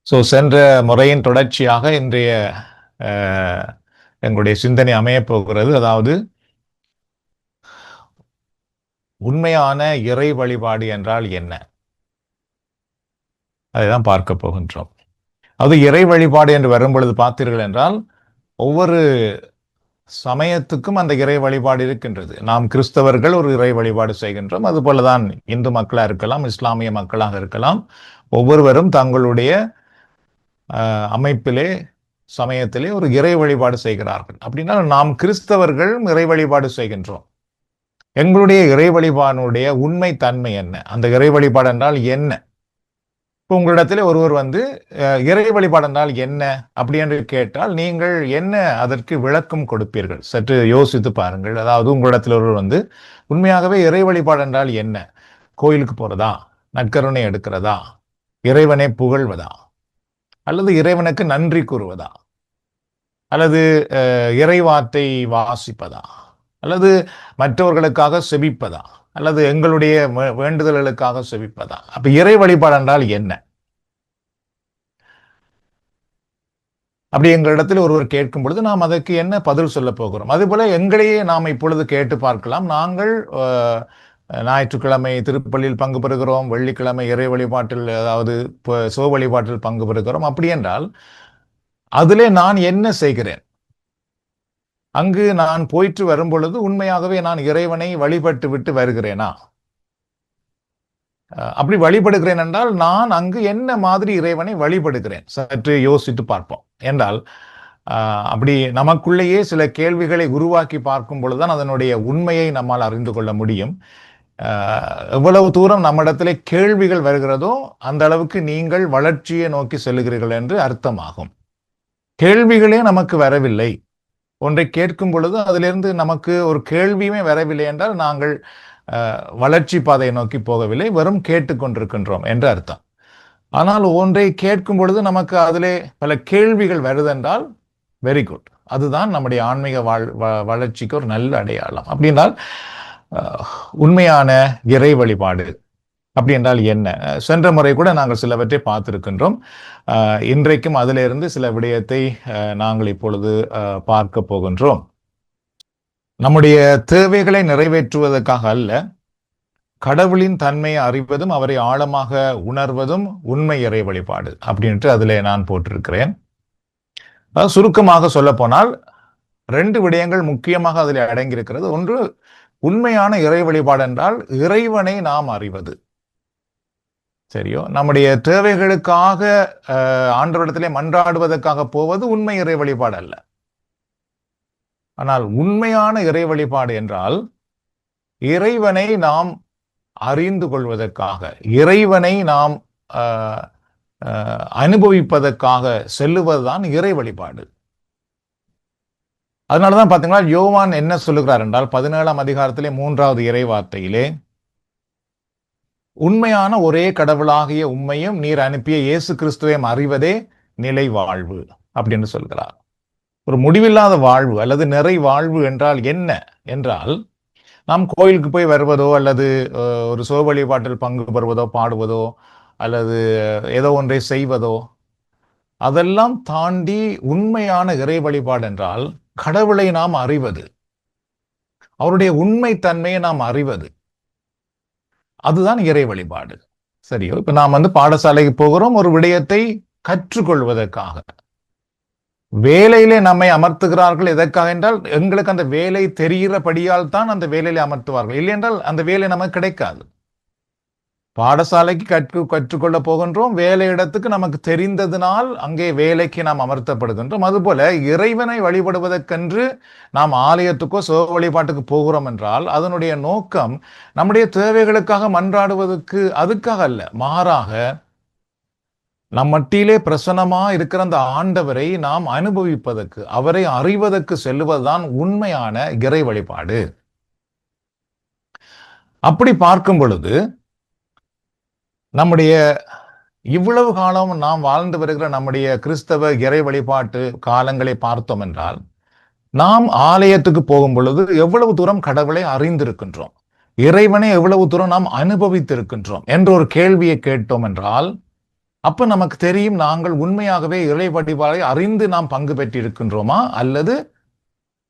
சென்ற முறையின் தொடர்ச்சியாக இன்றைய எங்களுடைய சிந்தனை அமையப் போகிறது. அதாவது உண்மையான இறை வழிபாடு என்றால் என்ன, அதைதான் பார்க்க போகின்றோம். அது இறை வழிபாடு என்று வரும்பொழுது பார்த்தீர்கள் என்றால் ஒவ்வொரு சமயத்துக்கும் அந்த இறை வழிபாடு இருக்கின்றது. நாம் கிறிஸ்தவர்கள் ஒரு இறை வழிபாடு செய்கின்றோம். அதுபோலதான் இந்து மக்களாக இருக்கலாம், இஸ்லாமிய மக்களாக இருக்கலாம். ஒவ்வொருவரும் தங்களுடைய அமைப்பிலே சமயத்திலே ஒரு இறை வழிபாடு செய்கிறார்கள். அப்படின்னா நாம் கிறிஸ்தவர்கள் இறை வழிபாடு செய்கின்றோம். எங்களுடைய இறை வழிபாடுடைய உண்மை தன்மை என்ன, அந்த இறை வழிபாடு என்றால் என்ன? இப்போ உங்களிடத்திலே ஒருவர் இறை வழிபாடு என்றால் என்ன அப்படி என்று கேட்டால் நீங்கள் என்ன அதற்கு விளக்கம் கொடுப்பீர்கள்? சற்று யோசித்து பாருங்கள். அதாவது உங்களிடத்தில் ஒருவர் உண்மையாகவே இறை வழிபாடு என்றால் என்ன, கோயிலுக்கு போறதா, நற்கருணை எடுக்கிறதா, இறைவனை புகழ்வதா, அல்லது இறைவனுக்கு நன்றி கூறுவதா, அல்லது இறைவார்த்தை வாசிப்பதா, அல்லது மற்றவர்களுக்காக செபிப்பதா, அல்லது எங்களுடைய வேண்டுதல்களுக்காக செபிப்பதா? அப்ப இறை வழிபாடு என்றால் என்ன? அப்படி எங்களிடத்தில் ஒருவர் கேட்கும் பொழுது நாம் அதற்கு என்ன பதில் சொல்ல போகிறோம்? அதுபோல எங்களையே நாம் இப்பொழுது கேட்டு பார்க்கலாம். நாங்கள் ஞாயிற்றுக்கிழமை திருப்பள்ளியில் பங்கு பெறுகிறோம், வெள்ளிக்கிழமை இறை வழிபாட்டில், அதாவது சிவ வழிபாட்டில் பங்கு பெறுகிறோம். அப்படி என்றால் அதிலே நான் என்ன செய்கிறேன்? அங்கு நான் போயிட்டு வரும் பொழுது உண்மையாகவே நான் இறைவனை வழிபட்டு விட்டு வருகிறேனா? அப்படி வழிபடுகிறேன் என்றால் நான் அங்கு என்ன மாதிரி இறைவனை வழிபடுகிறேன்? சற்று யோசித்து பார்ப்போம். என்றால் அப்படி நமக்குள்ளேயே சில கேள்விகளை உருவாக்கி பார்க்கும் பொழுதுதான் அதனுடைய உண்மையை நம்மால் அறிந்து கொள்ள முடியும். எவ்வளவு தூரம் நம்மிடத்திலே கேள்விகள் வருகிறதோ அந்த அளவுக்கு நீங்கள் வளர்ச்சியை நோக்கி செல்லுகிறீர்கள் என்று அர்த்தமாகும். கேள்விகளே நமக்கு வரவில்லை, ஒன்றை கேட்கும் பொழுது அதிலிருந்து நமக்கு ஒரு கேள்வியுமே வரவில்லை என்றால் நாங்கள் வளர்ச்சி பாதையை நோக்கி போகவில்லை, வெறும் கேட்டுக்கொண்டிருக்கின்றோம் என்று அர்த்தம். ஆனால் ஒன்றை கேட்கும் பொழுது நமக்கு அதிலே பல கேள்விகள் வருதென்றால் வெரி குட், அதுதான் நம்முடைய ஆன்மீக வளர்ச்சிக்கு ஒரு நல்ல அடையாளம். அப்படின்னால் உண்மையான இறை வழிபாடு அப்படி என்றால் என்ன? சென்ற முறை கூட நாங்கள் சிலவற்றை பார்த்திருக்கின்றோம். இன்றைக்கும் அதிலிருந்து சில விடயத்தை நாங்கள் இப்பொழுது பார்க்க போகின்றோம். நம்முடைய தேவைகளை நிறைவேற்றுவதற்காக அல்ல, கடவுளின் தன்மையை அறிவதும் அவரை ஆழமாக உணர்வதும் உண்மை இறை வழிபாடு அப்படின்ட்டு அதில் நான் போட்டிருக்கிறேன். சுருக்கமாக சொல்ல போனால் 2 விடயங்கள் முக்கியமாக அதில் அடங்கியிருக்கிறது. ஒன்று, உண்மையான இறை வழிபாடு என்றால் இறைவனை நாம் அறிவது. சரியோ, நம்முடைய தேவைகளுக்காக ஆண்டவரிடத்திலே மன்றாடுவதற்காக போவது உண்மை இறை வழிபாடு அல்ல. ஆனால் உண்மையான இறை வழிபாடு என்றால் இறைவனை நாம் அறிந்து கொள்வதற்காக, இறைவனை நாம் அனுபவிப்பதற்காக செல்லுவதுதான் இறை வழிபாடு. அதனாலதான் பாத்தீங்கன்னா யோவான் என்ன சொல்லுகிறார் என்றால் 17ஆம் அதிகாரத்திலே 3வது இறை வார்த்தையிலே, உண்மையான ஒரே கடவுளாகிய உம்மையும் நீர் அனுப்பிய இயேசு கிறிஸ்துவையும் அறிவதே நிலை வாழ்வு அப்படின்னு சொல்கிறார். ஒரு முடிவில்லாத வாழ்வு அல்லது நிறை வாழ்வு என்றால் என்ன என்றால், நாம் கோயிலுக்கு போய் வருவதோ அல்லது ஒரு சிவ வழிபாட்டில் பங்கு பெறுவதோ, பாடுவதோ, அல்லது ஏதோ ஒன்றை செய்வதோ, அதெல்லாம் தாண்டி உண்மையான இறை வழிபாடு என்றால் கடவுளை நாம் அறிவது, அவருடைய உண்மை தன்மையை நாம் அறிவது, அதுதான் இறை வழிபாடு. சரியோ, இப்ப நாம் பாடசாலைக்கு போகிறோம் ஒரு விடயத்தை கற்றுக்கொள்வதற்காக. வேலையிலே நம்மை அமர்த்துகிறார்கள் எதற்காக என்றால் எங்களுக்கு அந்த வேலை தெரிகிறபடியால் தான் அந்த வேலையிலே அமர்த்துவார்கள், இல்லை என்றால் அந்த வேலை நமக்கு கிடைக்காது. பாடசாலைக்கு கற்றுக்கொள்ள போகின்றோம், வேலையிடத்துக்கு நமக்கு தெரிந்ததினால் அங்கே வேலைக்கு நாம் அமர்த்தப்படுகின்றோம். அதுபோல இறைவனை வழிபடுவதற்கென்று நாம் ஆலயத்துக்கோ சிவ வழிபாட்டுக்கு போகிறோம் என்றால் அதனுடைய நோக்கம் நம்முடைய தேவைகளுக்காக மன்றாடுவதற்கு, அதுக்காக அல்ல. மாறாக நம் மட்டியிலே பிரசன்னமா இருக்கிற அந்த ஆண்டவரை நாம் அனுபவிப்பதற்கு, அவரை அறிவதற்கு செல்லுவதுதான் உண்மையான இறை வழிபாடு. அப்படி பார்க்கும் பொழுது நம்முடைய இவ்வளவு காலம் நாம் வாழ்ந்து வருகிற நம்முடைய கிறிஸ்தவ இறை வழிபாட்டு காலங்களை பார்த்தோம் என்றால், நாம் ஆலயத்துக்கு போகும் பொழுது எவ்வளவு தூரம் கடவுளை அறிந்திருக்கின்றோம், இறைவனை எவ்வளவு தூரம் நாம் அனுபவித்திருக்கின்றோம் என்ற ஒரு கேள்வியை கேட்டோம் என்றால் அப்ப நமக்கு தெரியும் நாங்கள் உண்மையாகவே இறை வழிபாடை அறிந்து நாம் பங்கு பெற்றிருக்கின்றோமா அல்லது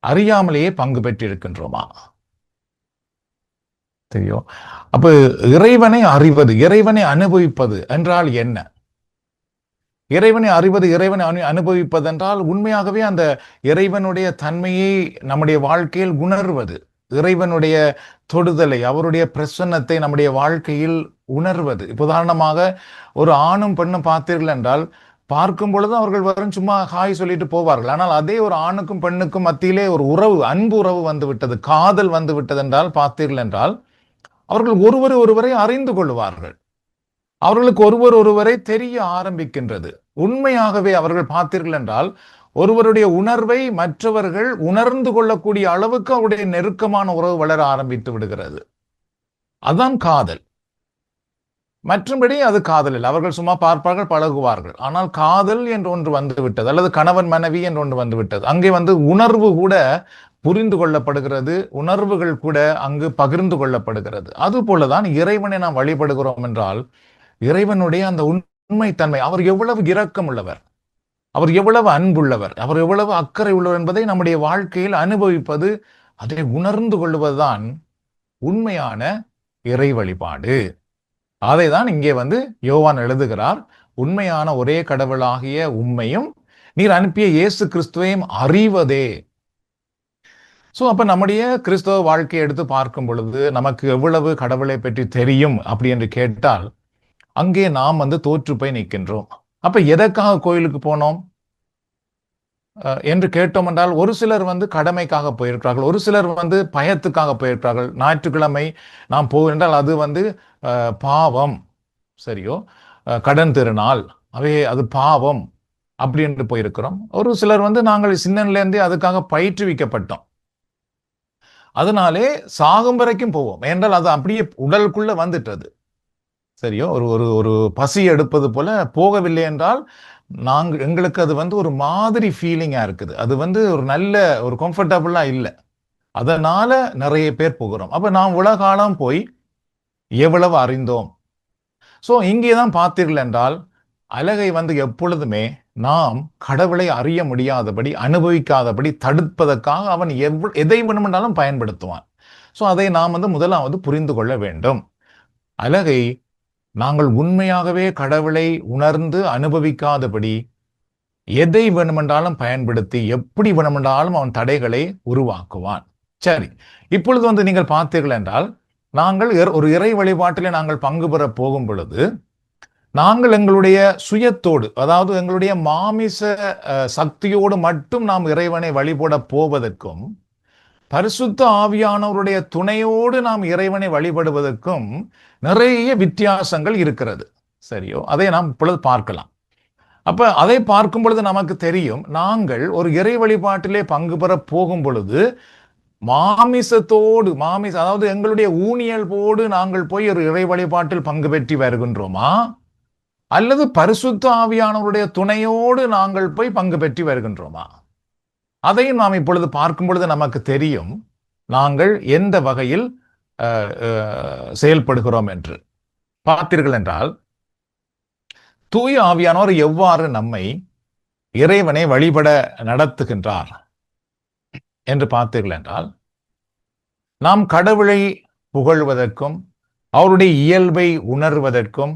அறியாமலேயே பங்கு பெற்றிருக்கின்றோமா தெரியும். அப்ப இறைவனை அறிவது, இறைவனை அனுபவிப்பது என்றால் என்ன? இறைவனை அறிவது, இறைவனை அனுபவிப்பது என்றால் உண்மையாகவே அந்த இறைவனுடைய தன்மையை நம்முடைய வாழ்க்கையில் உணர்வது, இறைவனுடைய தொடுதலை, அவருடைய பிரசன்னத்தை நம்முடைய வாழ்க்கையில் உணர்வது. உதாரணமாக ஒரு ஆணும் பெண்ணும் பார்த்தீர்கள் என்றால் பார்க்கும் பொழுது அவர்கள் வரும் சும்மா ஹாய் சொல்லிட்டு போவார்கள். ஆனால் அதே ஒரு ஆணுக்கும் பெண்ணுக்கும் மத்தியிலே ஒரு உறவு, அன்பு உறவு வந்து விட்டது, காதல் வந்து விட்டது என்றால் பார்த்தீர்கள் என்றால் அவர்கள் ஒருவரை அறிந்து கொள்வார்கள். அவர்களுக்கு ஒருவரை தெரிய ஆரம்பிக்கின்றது. உண்மையாகவே அவர்கள் பார்த்தீர்கள் என்றால் ஒருவருடைய உணர்வை மற்றவர்கள் உணர்ந்து கொள்ளக்கூடிய அளவுக்கு அவருடைய நெருக்கமான உறவு வளர ஆரம்பித்து விடுகிறது. அதுதான் காதல். மற்றபடி அது காதல் இல்லை. அவர்கள் சும்மா பார்ப்பார்கள், பழகுவார்கள். ஆனால் காதல் என்று ஒன்று வந்து விட்டது, அல்லது கணவன் மனைவி என்று ஒன்று வந்து விட்டது. அங்கே உணர்வு கூட புரிந்து கொள்ளப்படுகிறது, உணர்வுகள் கூட அங்கு பகிர்ந்து கொள்ளப்படுகிறது. அது போலதான் இறைவனை நாம் வழிபடுகிறோம் என்றால் இறைவனுடைய அந்த உண்மைத்தன்மை, அவர் எவ்வளவு இரக்கம் உள்ளவர், அவர் எவ்வளவு அன்புள்ளவர், அவர் எவ்வளவு அக்கறை உள்ளவர் என்பதை நம்முடைய வாழ்க்கையில் அனுபவிப்பது, அதை உணர்ந்து கொள்வதுதான் உண்மையான இறை வழிபாடு. அதைதான் இங்கே யோவான் எழுதுகிறார். உண்மையான ஒரே கடவுளாகிய உம்மையும் நீர் அனுப்பிய இயேசு கிறிஸ்துவையும் அறிவதே. அப்ப நம்முடைய கிறிஸ்தவ வாழ்க்கையை எடுத்து பார்க்கும் பொழுது நமக்கு எவ்வளவு கடவுளை பற்றி தெரியும் அப்படி என்று கேட்டால் அங்கே நாம் தோற்று போய் நிற்கின்றோம். அப்ப எதற்காக கோயிலுக்கு போனோம் என்று கேட்டோம் என்றால் ஒரு சிலர் கடமைக்காக போயிருக்கிறார்கள், ஒரு சிலர் பயத்துக்காக போயிருக்கிறார்கள். ஞாயிற்றுக்கிழமை நாம் போகின்றால் அது பாவம், சரியோ, கடன் திருநாள், அது பாவம் அப்படி என்று போயிருக்கிறோம். ஒரு சிலர் நாங்கள் சின்னன்லேருந்தே அதுக்காக பயிற்றுவிக்கப்பட்டோம், அதனாலே சாகும் வரைக்கும் போவோம் என்றால் அது அப்படியே உடலுக்குள்ள வந்துட்டது, சரியோ. ஒரு ஒரு ஒரு பசி எடுப்பது போல போகவில்லை என்றால் எங்களுக்கு அது ஒரு மாதிரி ஃபீலிங்கா இருக்குது, அது ஒரு நல்ல ஒரு கம்ஃபர்டபுளா இல்லை, அதனால நிறைய பேர் போகிறோம். அப்ப நாம் உலகாலம் போய் எவ்வளவு அறிந்தோம். இங்கேதான் பார்த்தீர்கள் என்றால் அழகை எப்பொழுதுமே நாம் கடவுளை அறிய முடியாதபடி, அனுபவிக்காதபடி தடுப்பதற்காக அவன் எதை வேணுமென்றாலும் பயன்படுத்துவான். அதை நாம் முதலாவது புரிந்து கொள்ள வேண்டும். அழகை நாங்கள் உண்மையாகவே கடவுளை உணர்ந்து அனுபவிக்காதபடி எதை வேணுமென்றாலும் பயன்படுத்தி எப்படி வேணுமென்றாலும் அவன் தடைகளை உருவாக்குவான். சரி, இப்பொழுது நீங்கள் பார்த்தீர்கள் என்றால் நாங்கள் ஒரு இறை வழிபாட்டிலே நாங்கள் பங்கு பெற போகும் பொழுது நாங்கள் எங்களுடைய சுயத்தோடு, அதாவது எங்களுடைய மாமிச சக்தியோடு மட்டும் நாம் இறைவனை வழிபட போவதற்கும் பரிசுத்த ஆவியானவருடைய துணையோடு நாம் இறைவனை வழிபடுவதற்கும் நிறைய வித்தியாசங்கள் இருக்கிறது, சரியோ. அதை நாம் இப்பொழுது பார்க்கலாம். அப்ப அதை பார்க்கும் பொழுது நமக்கு தெரியும், நாங்கள் ஒரு இறை வழிபாட்டிலே பங்கு பெற போகும் பொழுது மாமிசத்தோடு, அதாவது எங்களுடைய ஊனியல்போடு நாங்கள் போய் ஒரு இறை வழிபாட்டில் பங்கு பெற்றி வருகின்றோமா அல்லது பரிசுத்த ஆவியானவருடைய துணையோடு நாங்கள் போய் பங்கு பெற்றி வருகின்றோமா? அதையும் நாம் இப்பொழுது பார்க்கும் பொழுது நமக்கு தெரியும் நாங்கள் எந்த வகையில் செயல்படுகிறோம் என்று. பார்த்தீர்கள் என்றால் தூய ஆவியானவர் எவ்வாறு நம்மை இறைவனை வழிபட நடத்துகின்றார் என்று பார்த்தீர்கள் என்றால் நாம் கடவுளை புகழ்வதற்கும் அவருடைய இயல்பை உணர்வதற்கும்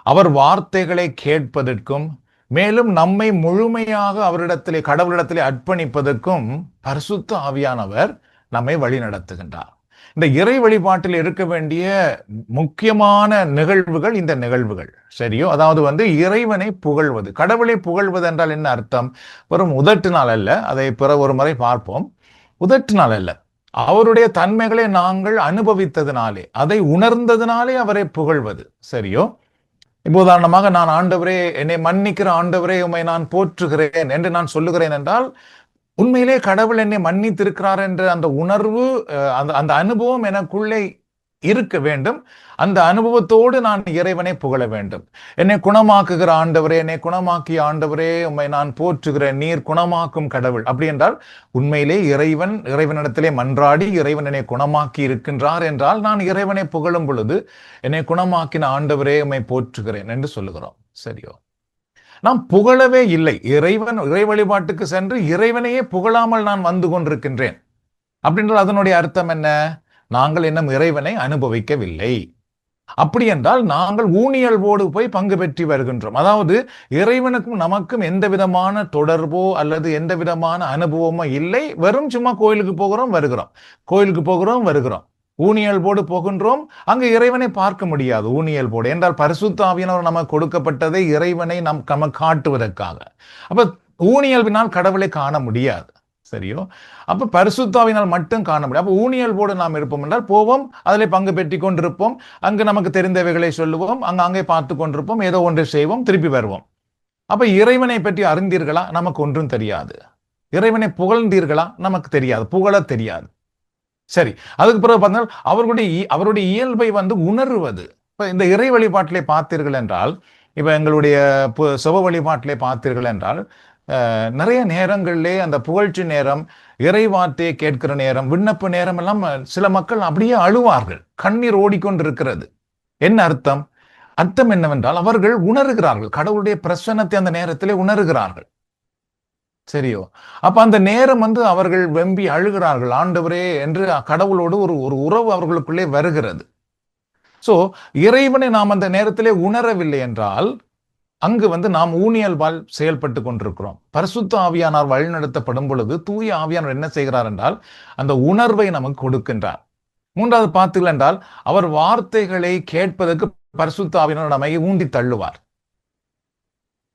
அவர் வார்த்தைகளை கேட்பதற்கும் மேலும் நம்மை முழுமையாக அவரிடத்திலே, கடவுளிடத்திலே அர்ப்பணிப்பதற்கும் பரிசுத்த ஆவியானவர் நம்மை வழி நடத்துகின்றார். இந்த இறை வழிபாட்டில் இருக்க வேண்டிய முக்கியமான நிகழ்வுகள் இந்த நிகழ்வுகள், சரியோ. அதாவது இறைவனை புகழ்வது, கடவுளை புகழ்வது என்றால் என்ன அர்த்தம்? வெறும் உதட்டினால் அல்ல, அதை பிற ஒரு முறை பார்ப்போம். உதட்டினால் அல்ல, அவருடைய தன்மைகளை நாங்கள் அனுபவித்ததினாலே, அதை உணர்ந்ததினாலே அவரை புகழ்வது, சரியோ. இப்போ உதாரணமாக நான் ஆண்டவரே, என்னை மன்னிக்கிற ஆண்டவரே உம்மை நான் போற்றுகிறேன் என்று நான் சொல்லுகிறேன் என்றால் உண்மையிலே கடவுள் என்னை மன்னித்திருக்கிறார் என்ற அந்த உணர்வு, அந்த அனுபவம் எனக்குள்ளே இருக்க வேண்டும். அந்த அனுபவத்தோடு நான் இறைவனை புகழ வேண்டும். என்னை குணமாக்குகிற ஆண்டவரே, என்னை குணமாக்கிய ஆண்டவரே உம்மை நான் போற்றுகிறேன், நீர் குணமாக்கும் கடவுள். அப்படி என்றால் உண்மையிலே இறைவனிடத்திலே மன்றாடி இறைவன் என்னை குணமாக்கி இருக்கின்றார் என்றால் நான் இறைவனை புகழும் பொழுது என்னை குணமாக்கின ஆண்டவரே உம்மை போற்றுகிறேன் என்று சொல்லுகிறோம். சரியோ? நாம் புகழவே இல்லை. இறை வழிபாட்டுக்கு சென்று இறைவனையே புகழாமல் நான் வந்து கொண்டிருக்கின்றேன் அப்படின்றது அதனுடைய அர்த்தம் என்ன? நாங்கள் இன்னும் இறைவனை அனுபவிக்கவில்லை. அப்படி என்றால் நாங்கள் ஊனியல்வோடு போய் பங்கு பெற்றி வருகின்றோம். அதாவது இறைவனுக்கும் நமக்கும் எந்த விதமான தொடர்போ அல்லது எந்த விதமான அனுபவமோ இல்லை. வெறும் சும்மா கோயிலுக்கு போகிறோம் வருகிறோம், கோயிலுக்கு போகிறோம் வருகிறோம், ஊனியல்வோடு போகின்றோம். அங்கு இறைவனை பார்க்க முடியாது. ஊனியல்வோடு என்றால் பரிசுத்த ஆவியானவர் நமக்கு கொடுக்கப்பட்டதை இறைவனை நமக்கு காட்டுவதற்காக. அப்ப ஊனியல்வினால் கடவுளை காண முடியாது. சரியோ? அப்ப பரிசுத்தாவினால் மட்டும் காண முடியும். அப்ப ஊனியல்வோடு நாம் இருப்போம் என்றால் போவோம், அதில் பங்கு பெற்றி கொண்டிருப்போம், அங்கு நமக்கு தெரிந்தவைகளை சொல்லுவோம், அங்கே பார்த்து கொண்டிருப்போம், ஏதோ ஒன்று செய்வோம், திருப்பி வருவோம். அப்ப இறைவனை பற்றி அறிந்தீர்களா? நமக்கு ஒன்றும் தெரியாது. இறைவனை புகழ்ந்தீர்களா? நமக்கு தெரியாது, புகழ தெரியாது. சரி, அதுக்கு பிறகு பார்த்தால் அவருடைய இயல்பை உணர்வது. இப்ப இந்த இறை வழிபாட்டிலே பார்த்தீர்கள் என்றால், இப்ப எங்களுடைய சுப வழிபாட்டிலே பார்த்தீர்கள் என்றால், நிறைய நேரங்களிலே அந்த புகழ்ச்சி நேரம், இறை வார்த்தையை கேட்கிற நேரம், விண்ணப்ப நேரம் எல்லாம் சில மக்கள் அப்படியே அழுவார்கள். கண்ணீர் ஓடிக்கொண்டிருக்கிறது. என்ன அர்த்தம்? அர்த்தம் என்னவென்றால் அவர்கள் உணர்கிறார்கள், கடவுளுடைய பிரசன்னத்தை அந்த நேரத்திலே உணர்கிறார்கள். சரியோ? அப்ப அந்த நேரம் அவர்கள் வெம்பி அழுகிறார்கள், ஆண்டவரே என்று கடவுளோடு ஒரு உறவு அவர்களுக்குள்ளே வருகிறது. சோ இறைவனை நாம் அந்த நேரத்திலே உணரவில்லை என்றால் அங்கு நாம் ஊனியல்வால் செயல்பட்டு கொண்டிருக்கிறோம். பரிசுத்த ஆவியானார் வழிநடத்தப்படும் பொழுது தூய ஆவியானவர் என்ன செய்கிறார் என்றால் அந்த உணர்வை நமக்கு கொடுக்கின்றார். மூன்றாவது பார்த்தீர்கள் என்றால் அவர் வார்த்தைகளை கேட்பதற்கு பரிசுத்த ஆவியானவர் நம்மை ஊண்டி தள்ளுவார்.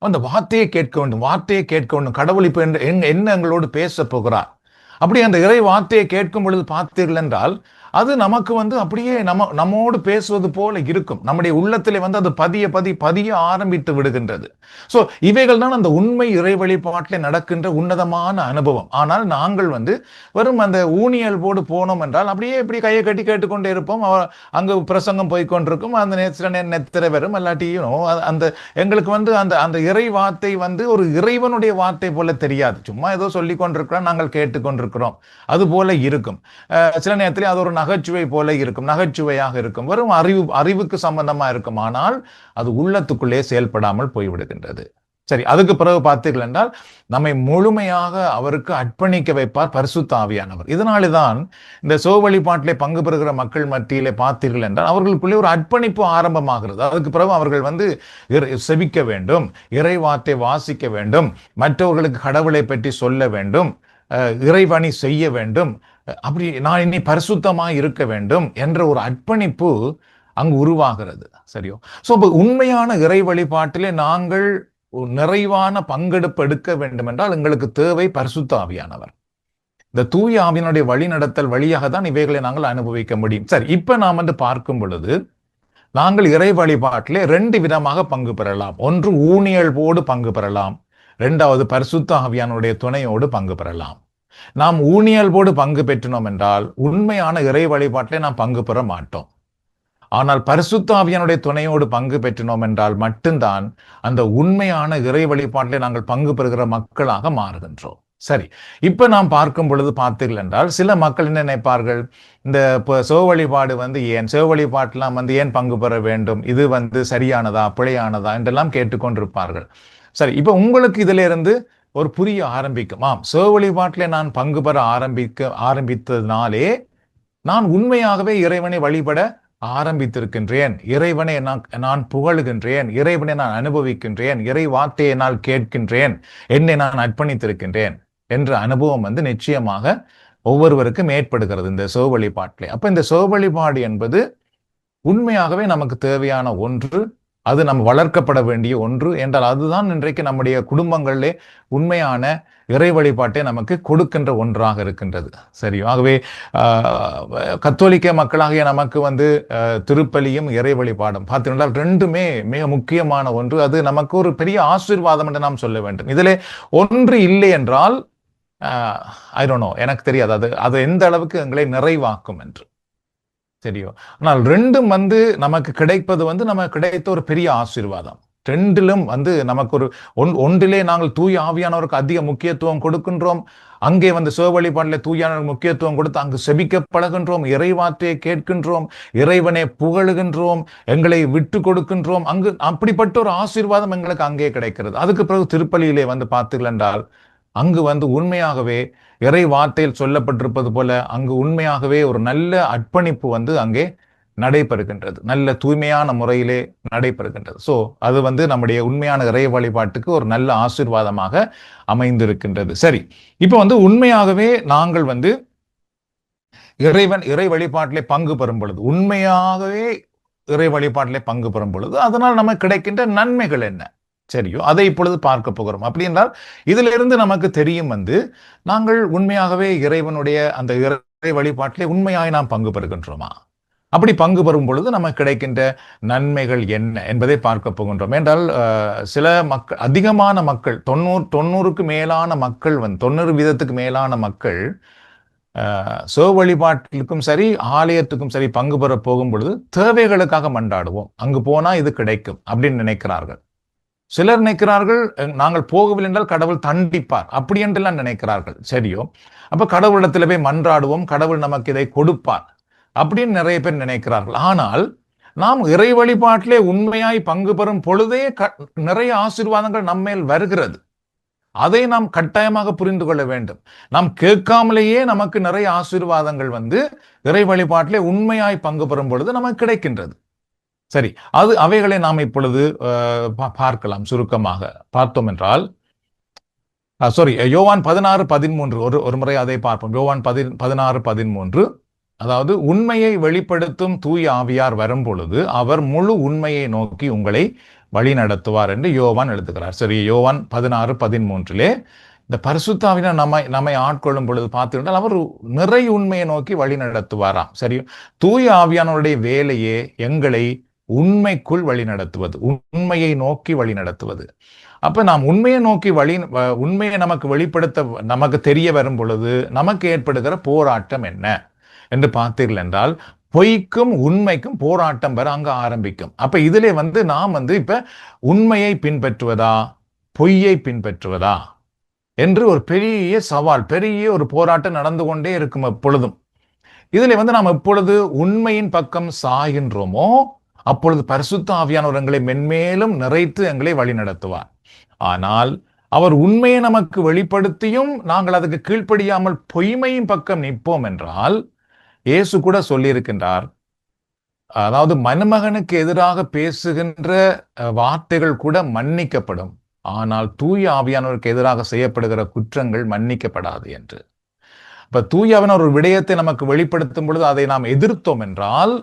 அந்த வார்த்தையை கேட்க வேண்டும், வார்த்தையை கேட்க வேண்டும். கடவுள் இப்ப என்ன எங்களோடு பேச போகிறார்? அப்படி அந்த இறை வார்த்தையை கேட்கும் பொழுது பார்த்தீர்கள் என்றால் அது நமக்கு அப்படியே நம்மோடு பேசுவது போல இருக்கும். நம்முடைய உள்ளத்திலே அது பதிய ஆரம்பித்து விடுகின்றது. சோ இவைகள் தான் அந்த உண்மை இறை வழிபாட்டிலே நடக்கின்ற உன்னதமான அனுபவம். ஆனால் நாங்கள் வெறும் அந்த ஊனியல்வோடு போனோம் என்றால் அப்படியே இப்படி கையை கட்டி கேட்டுக்கொண்டே இருப்போம். அங்கு பிரசங்கம் போய்கொண்டிருக்கும், அந்த நெத்திர வரும் எல்லாட்டியும் அந்த எங்களுக்கு அந்த இறை வார்த்தை ஒரு இறைவனுடைய வார்த்தை போல தெரியாது. சும்மா ஏதோ சொல்லிக் கொண்டிருக்கிறோம், நாங்கள் கேட்டுக்கொண்டிருக்கிறோம், அது போல இருக்கும். சில நேரத்தில் அது ஒரு நகைச்சுவை போல இருக்கும், நகைச்சுவையாக இருக்கும், வெறும் அறிவுக்கு சம்பந்தமா இருக்கும். ஆனால் அது உள்ளத்துக்குள்ளே செயல்படாமல் போய்விடுகின்றது. சரி, அதுக்கு பிறகு பார்த்தீர்கள் என்றால் நம்மை முழுமையாக அவருக்கு அர்ப்பணிக்க வைப்பார் பரிசுத்த ஆவியானவர். இதனால்தான் இந்த சுப வழிபாட்டிலே பங்கு பெறுகிற மக்கள் மத்தியிலே பார்த்தீர்கள் என்றால் அவர்களுக்குள்ளே ஒரு அர்ப்பணிப்பு ஆரம்பமாகிறது. அதுக்கு பிறகு அவர்கள் செபிக்க வேண்டும், இறை வார்த்தை வாசிக்க வேண்டும், மற்றவர்களுக்கு கடவுளை பற்றி சொல்ல வேண்டும், இறைவணி செய்ய வேண்டும், அப்படி நான் இனி பரிசுத்தமாய் இருக்க வேண்டும் என்ற ஒரு அர்ப்பணிப்பு அங்கு உருவாகிறது. சரியோ? சோ உண்மையான இறை வழிபாட்டிலே நாங்கள் நிறைவான பங்கெடுப்பு எடுக்க வேண்டும் என்றால் எங்களுக்கு தேவை பரிசுத்த ஆவியானவர். இந்த தூய ஆவியினுடைய வழி நடத்தல் வழியாக தான் இவைகளை நாங்கள் அனுபவிக்க முடியும். சரி, இப்ப நாம் பார்க்கும் பொழுது நாங்கள் இறை வழிபாட்டிலே 2 விதமாக பங்கு பெறலாம். ஒன்று ஊனியல்வோடு பங்கு பெறலாம், 2வது பரிசுத்த ஆவியானுடைய துணையோடு பங்கு பெறலாம். நாம் ஊனியல்வோடு பங்கு பெற்றினோம் என்றால் உண்மையான இறை வழிபாட்டிலே நாம் பங்கு பெற மாட்டோம். ஆனால் பரிசுத்த ஆவியானுடைய துணையோடு பங்கு பெற்றினோம் என்றால் மட்டும்தான் அந்த உண்மையான இறை வழிபாட்டிலே நாங்கள் பங்கு பெறுகிற மக்களாக மாறுகின்றோம். சரி, இப்ப நாம் பார்க்கும் பொழுது பார்த்தீர்கள் என்றால் சில மக்கள் என்ன நினைப்பார்கள், இந்த சிவ வழிபாடு ஏன் சிவ வழிபாட்டெல்லாம் ஏன் பங்கு பெற வேண்டும், இது சரியானதா பிழையானதா என்றெல்லாம் கேட்டுக்கொண்டிருப்பார்கள். சரி, இப்ப உங்களுக்கு இதுல இருந்து ஒரு புரிய ஆரம்பிக்கும். சிவ வழிபாட்டிலே நான் பங்கு பெற ஆரம்பித்ததினாலே நான் உண்மையாகவே இறைவனை வழிபட ஆரம்பித்திருக்கின்றேன், இறைவனை நான் புகழுகின்றேன், இறைவனை நான் அனுபவிக்கின்றேன், இறை வார்த்தையை நான் கேட்கின்றேன், என்னை நான் அர்ப்பணித்திருக்கின்றேன் என்ற அனுபவம் நிச்சயமாக ஒவ்வொருவருக்கும் ஏற்படுகிறது இந்த சிவ வழிபாட்டிலே. அப்ப இந்த சிவ வழிபாடு என்பது உண்மையாகவே நமக்கு தேவையான ஒன்று, அது நம்ம வளர்க்கப்பட வேண்டிய ஒன்று என்றால் அதுதான் இன்றைக்கு நம்முடைய குடும்பங்களிலே உண்மையான இறை வழிபாட்டை நமக்கு கொடுக்கின்ற ஒன்றாக இருக்கின்றது. சரி, ஆகவே கத்தோலிக்க மக்களாகிய நமக்கு திருப்பலியும் இறை வழிபாடும் பார்த்தீங்கன்னா ரெண்டுமே மிக முக்கியமான ஒன்று. அது நமக்கு ஒரு பெரிய ஆசீர்வாதம் என்று நாம் சொல்ல வேண்டும். இதிலே ஒன்று இல்லை என்றால் ஐ டோன்ட் நோ, எனக்கு தெரியாது அது எந்த அளவுக்கு எங்களை நிறைவாக்கும் என்று. சரியோ? ஆனால் ரெண்டும் நமக்கு கிடைப்பது நமக்கு கிடைத்த ஒரு பெரிய ஆசீர்வாதம். ரெண்டிலும் நமக்கு ஒன்றிலே நாங்கள் தூய ஆவியானவருக்கு அதிக முக்கியத்துவம் கொடுக்கின்றோம், அங்கே வந்து சிவ வழிபாட்டில் தூயான முக்கியத்துவம் கொடுத்து அங்கு செபிக்க பழகின்றோம், இறைவார்த்தையை கேட்கின்றோம், இறைவனை புகழுகின்றோம், எங்களை விட்டு கொடுக்கின்றோம். அங்கு அப்படிப்பட்ட ஒரு ஆசீர்வாதம் எங்களுக்கு அங்கே கிடைக்கிறது. அதுக்கு பிறகு திருப்பலியிலே வந்து பார்த்தீர்கள் என்றால் அங்கு வந்து உண்மையாகவே இறை வார்த்தையில் சொல்லப்பட்டிருப்பது போல அங்கு உண்மையாகவே ஒரு நல்ல அர்ப்பணிப்பு வந்து அங்கே நடைபெறுகின்றது, நல்ல தூய்மையான முறையிலே நடைபெறுகின்றது. ஸோ அது வந்து நம்முடைய உண்மையான இறை வழிபாட்டுக்கு ஒரு நல்ல ஆசீர்வாதமாக அமைந்திருக்கின்றது. சரி, இப்போ வந்து உண்மையாகவே நாங்கள் வந்து இறை வழிபாட்டிலே பங்கு பெறும் பொழுது, உண்மையாகவே இறை வழிபாட்டிலே பங்கு பெறும் பொழுது அதனால் நமக்கு கிடைக்கின்ற நன்மைகள் என்ன, சரியோ அதை இப்பொழுது பார்க்க போகிறோம். அப்படி என்றால் இதிலிருந்து நமக்கு தெரியும் வந்து நாங்கள் உண்மையாகவே இறைவனுடைய அந்த இறை வழிபாட்டிலே உண்மையாய் நாம் பங்கு பெறுகின்றோமா, அப்படி பங்கு பெறும் பொழுது நமக்கு கிடைக்கின்ற நன்மைகள் என்ன என்பதை பார்க்க போகின்றோம். என்றால் சில மக்கள், அதிகமான மக்கள், 90க்கு மேலான மக்கள் வந்து 90% மேலான மக்கள் சிவ வழிபாட்டிற்கும் சரி ஆலயத்துக்கும் சரி பங்கு பெற போகும் பொழுது தேவைகளுக்காக மன்றாடுவோம், அங்கு போனா இது கிடைக்கும் அப்படின்னு நினைக்கிறார்கள். சிலர் நினைக்கிறார்கள் நாங்கள் போகவில்லை என்றால் கடவுள் தண்டிப்பார், அப்படி என்றெல்லாம் நினைக்கிறார்கள். சரியோ, அப்ப கடவுளிடத்தில் போய் மன்றாடுவோம், கடவுள் நமக்கு இதை கொடுப்பார் அப்படின்னு நிறைய பேர் நினைக்கிறார்கள். ஆனால் நாம் இறை வழிபாட்டிலே உண்மையாய் பங்கு பெறும் பொழுதே நிறைய ஆசீர்வாதங்கள் நம்மேல் வருகிறது. அதை நாம் கட்டாயமாக புரிந்து கொள்ள வேண்டும். நாம் கேட்காமலேயே நமக்கு நிறைய ஆசீர்வாதங்கள் வந்து இறை வழிபாட்டிலே உண்மையாய் பங்கு பெறும் பொழுது நமக்கு கிடைக்கின்றது. சரி, அவைகளை நாம் இப்பொழுது பார்க்கலாம். சுருக்கமாக பார்த்தோம் என்றால் யோவான் 16:13 ஒரு முறை அதை பார்ப்போம். யோவான் 16:13, அதாவது உண்மையை வெளிப்படுத்தும் தூய ஆவியார் வரும் பொழுது அவர் முழு உண்மையை நோக்கி உங்களை வழி நடத்துவார் என்று யோவான் எழுதுகிறார். சரி, யோவான் 16:13 இந்த பரிசுத்த ஆவியார் நம்மை ஆட்கொள்ளும் பொழுது பார்த்துக்கிட்டால் அவர் நிறைய உண்மையை நோக்கி வழி நடத்துவாராம். சரி, தூய ஆவியானவருடைய வேலையே எங்களை உண்மைக்குள் வழி நடத்துவது, உண்மையை நோக்கி வழி நடத்துவது. அப்ப நாம் உண்மையை நோக்கி உண்மையை நமக்கு வெளிப்படுத்த நமக்கு தெரிய வரும் பொழுது நமக்கு ஏற்படுகிற போராட்டம் என்ன என்று பார்த்தீர்கள் என்றால் பொய்க்கும் உண்மைக்கும் போராட்டம் வர அங்க ஆரம்பிக்கும். அப்ப இதிலே வந்து நாம் வந்து இப்ப உண்மையை பின்பற்றுவதா பொய்யை பின்பற்றுவதா என்று ஒரு பெரிய சவால், பெரிய ஒரு போராட்டம் நடந்து கொண்டே இருக்கும் எப்பொழுதும். இதுல வந்து நாம் எப்பொழுது உண்மையின் பக்கம் சாகின்றோமோ அப்பொழுது பரிசுத்த ஆவியானவர் எங்களை மென்மேலும் நிறைத்து எங்களை வழி நடத்துவார். ஆனால் அவர் உண்மையை நமக்கு வெளிப்படுத்தியும் நாங்கள் அதுக்கு கீழ்ப்படியாமல் பொய்மையின் பக்கம் நிற்போம் என்றால் இயேசு கூட சொல்லியிருக்கின்றார், அதாவது மணமகனுக்கு எதிராக பேசுகின்ற வார்த்தைகள் கூட மன்னிக்கப்படும், ஆனால் தூய ஆவியானவருக்கு எதிராக செய்யப்படுகிற குற்றங்கள் மன்னிக்கப்படாது என்று. இப்ப தூய ஆவியானவர் ஒரு விடயத்தை நமக்கு வெளிப்படுத்தும் பொழுது அதை நாம் எதிர்த்தோம் என்றால்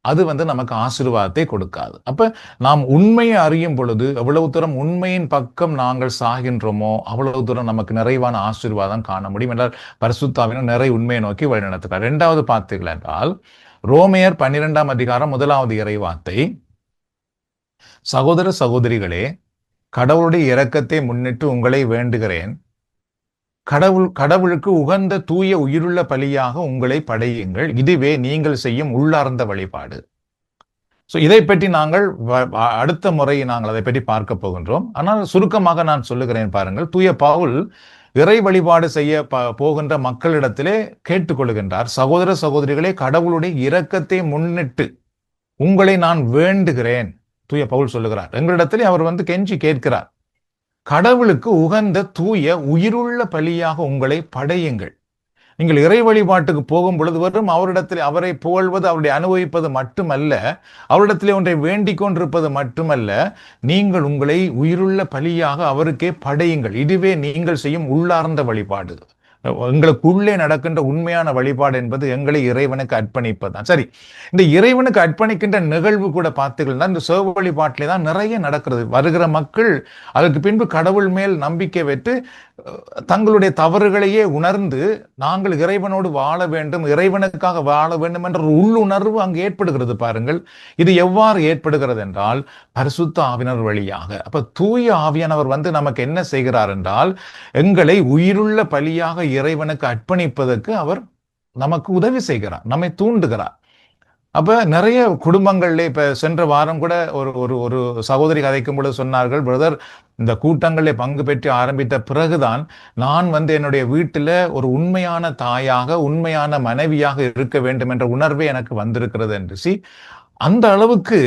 அது வந்து நமக்கு ஆசீர்வாதத்தை கொடுக்காது. அப்ப நாம் உண்மையை அறியும் பொழுது எவ்வளவு தூரம் உண்மையின் பக்கம் நாங்கள் சாகின்றோமோ அவ்வளவு தூரம் நமக்கு நிறைவான ஆசீர்வாதம் காண முடியும் என்றால் பரிசுத்த ஆவியானவர் நிறைய உண்மையை நோக்கி வழி நடத்துகிறார். 2வது பார்த்தீர்கள் என்றால் ரோமையர் 12ஆம் அதிகாரம் 1வது இறைவார்த்தை, சகோதர சகோதரிகளே, கடவுளுடைய இரக்கத்தை முன்னிட்டு உங்களை வேண்டுகிறேன், கடவுளுக்கு உகந்த தூய உயிருள்ள பலியாக உங்களை படையுங்கள், இதுவே நீங்கள் செய்யும் உள்ளார்ந்த வழிபாடு. இதை பற்றி நாங்கள் அடுத்த முறை நாங்கள் அதை பற்றி பார்க்க போகின்றோம். ஆனால் சுருக்கமாக நான் சொல்லுகிறேன் பாருங்கள். தூய பவுல் இறை வழிபாடு செய்ய போகின்ற மக்களிடத்திலே கேட்டுக்கொள்கின்றார், சகோதர சகோதரிகளே, கடவுளுடைய இரக்கத்தை முன்னிட்டு உங்களை நான் வேண்டுகிறேன். தூய பவுல் சொல்லுகிறார், எங்களிடத்திலே அவர் வந்து கெஞ்சி கேட்கிறார், கடவுளுக்கு உகந்த தூய உயிருள்ள பலியாக உங்களை படையுங்கள். நீங்கள் இறை வழிபாட்டுக்கு போகும் பொழுது வரும் அவரிடத்தில் அவரை புகழ்வது, அவருடைய அனுபவிப்பது மட்டுமல்ல, அவரிடத்திலே ஒன்றை வேண்டிக் கொண்டிருப்பது மட்டுமல்ல, நீங்கள் உங்களை உயிருள்ள பலியாக அவருக்கே படையுங்கள், இதுவே நீங்கள் செய்யும் உள்ளார்ந்த வழிபாடு. எங்களுக்குள்ளே நடக்கின்ற உண்மையான வழிபாடு என்பது எங்களை இறைவனுக்கு அர்ப்பணிப்பதுதான். சரி, இந்த இறைவனுக்கு அர்ப்பணிக்கின்ற நிகழ்வு கூட பார்த்தீங்கன்னா இந்த சிவ வழிபாட்டிலே தான் நிறைய நடக்கிறது. வருகிற மக்கள் அதற்கு பின்பு கடவுள் மேல் நம்பிக்கை வைத்து தங்களுடைய தவறுகளையே உணர்ந்து நாங்கள் இறைவனோடு வாழ வேண்டும், இறைவனுக்காக வாழ வேண்டும் என்ற ஒரு உள்ளுணர்வு அங்கு ஏற்படுகிறது. பாருங்கள், இது எவ்வாறு ஏற்படுகிறது என்றால் பரிசுத்த ஆவியானவர் வழியாக. அப்ப தூய ஆவியானவர் வந்து நமக்கு என்ன செய்கிறார் என்றால் எங்களை உயிருள்ள பலியாக இறைவனுக்கு அர்ப்பணிப்பதற்கு அவர் நமக்கு உதவி செய்கிறார், நம்மை தூண்டுகிறார். அப்ப நிறைய குடும்பங்கள்ல இப்ப சென்ற வாரம் கூட ஒரு ஒரு ஒரு சகோதரி கதைக்கும் பொழுது சொன்னார்கள், பிரதர், இந்த கூட்டங்களில் பங்கு பெற்று ஆரம்பித்த பிறகுதான் நான் என்னுடைய வீட்டில் ஒரு உண்மையான தாயாக, உண்மையான மனைவியாக இருக்க வேண்டும் என்ற உணர்வே எனக்கு வந்திருக்கிறது என்று. அந்த அளவுக்கு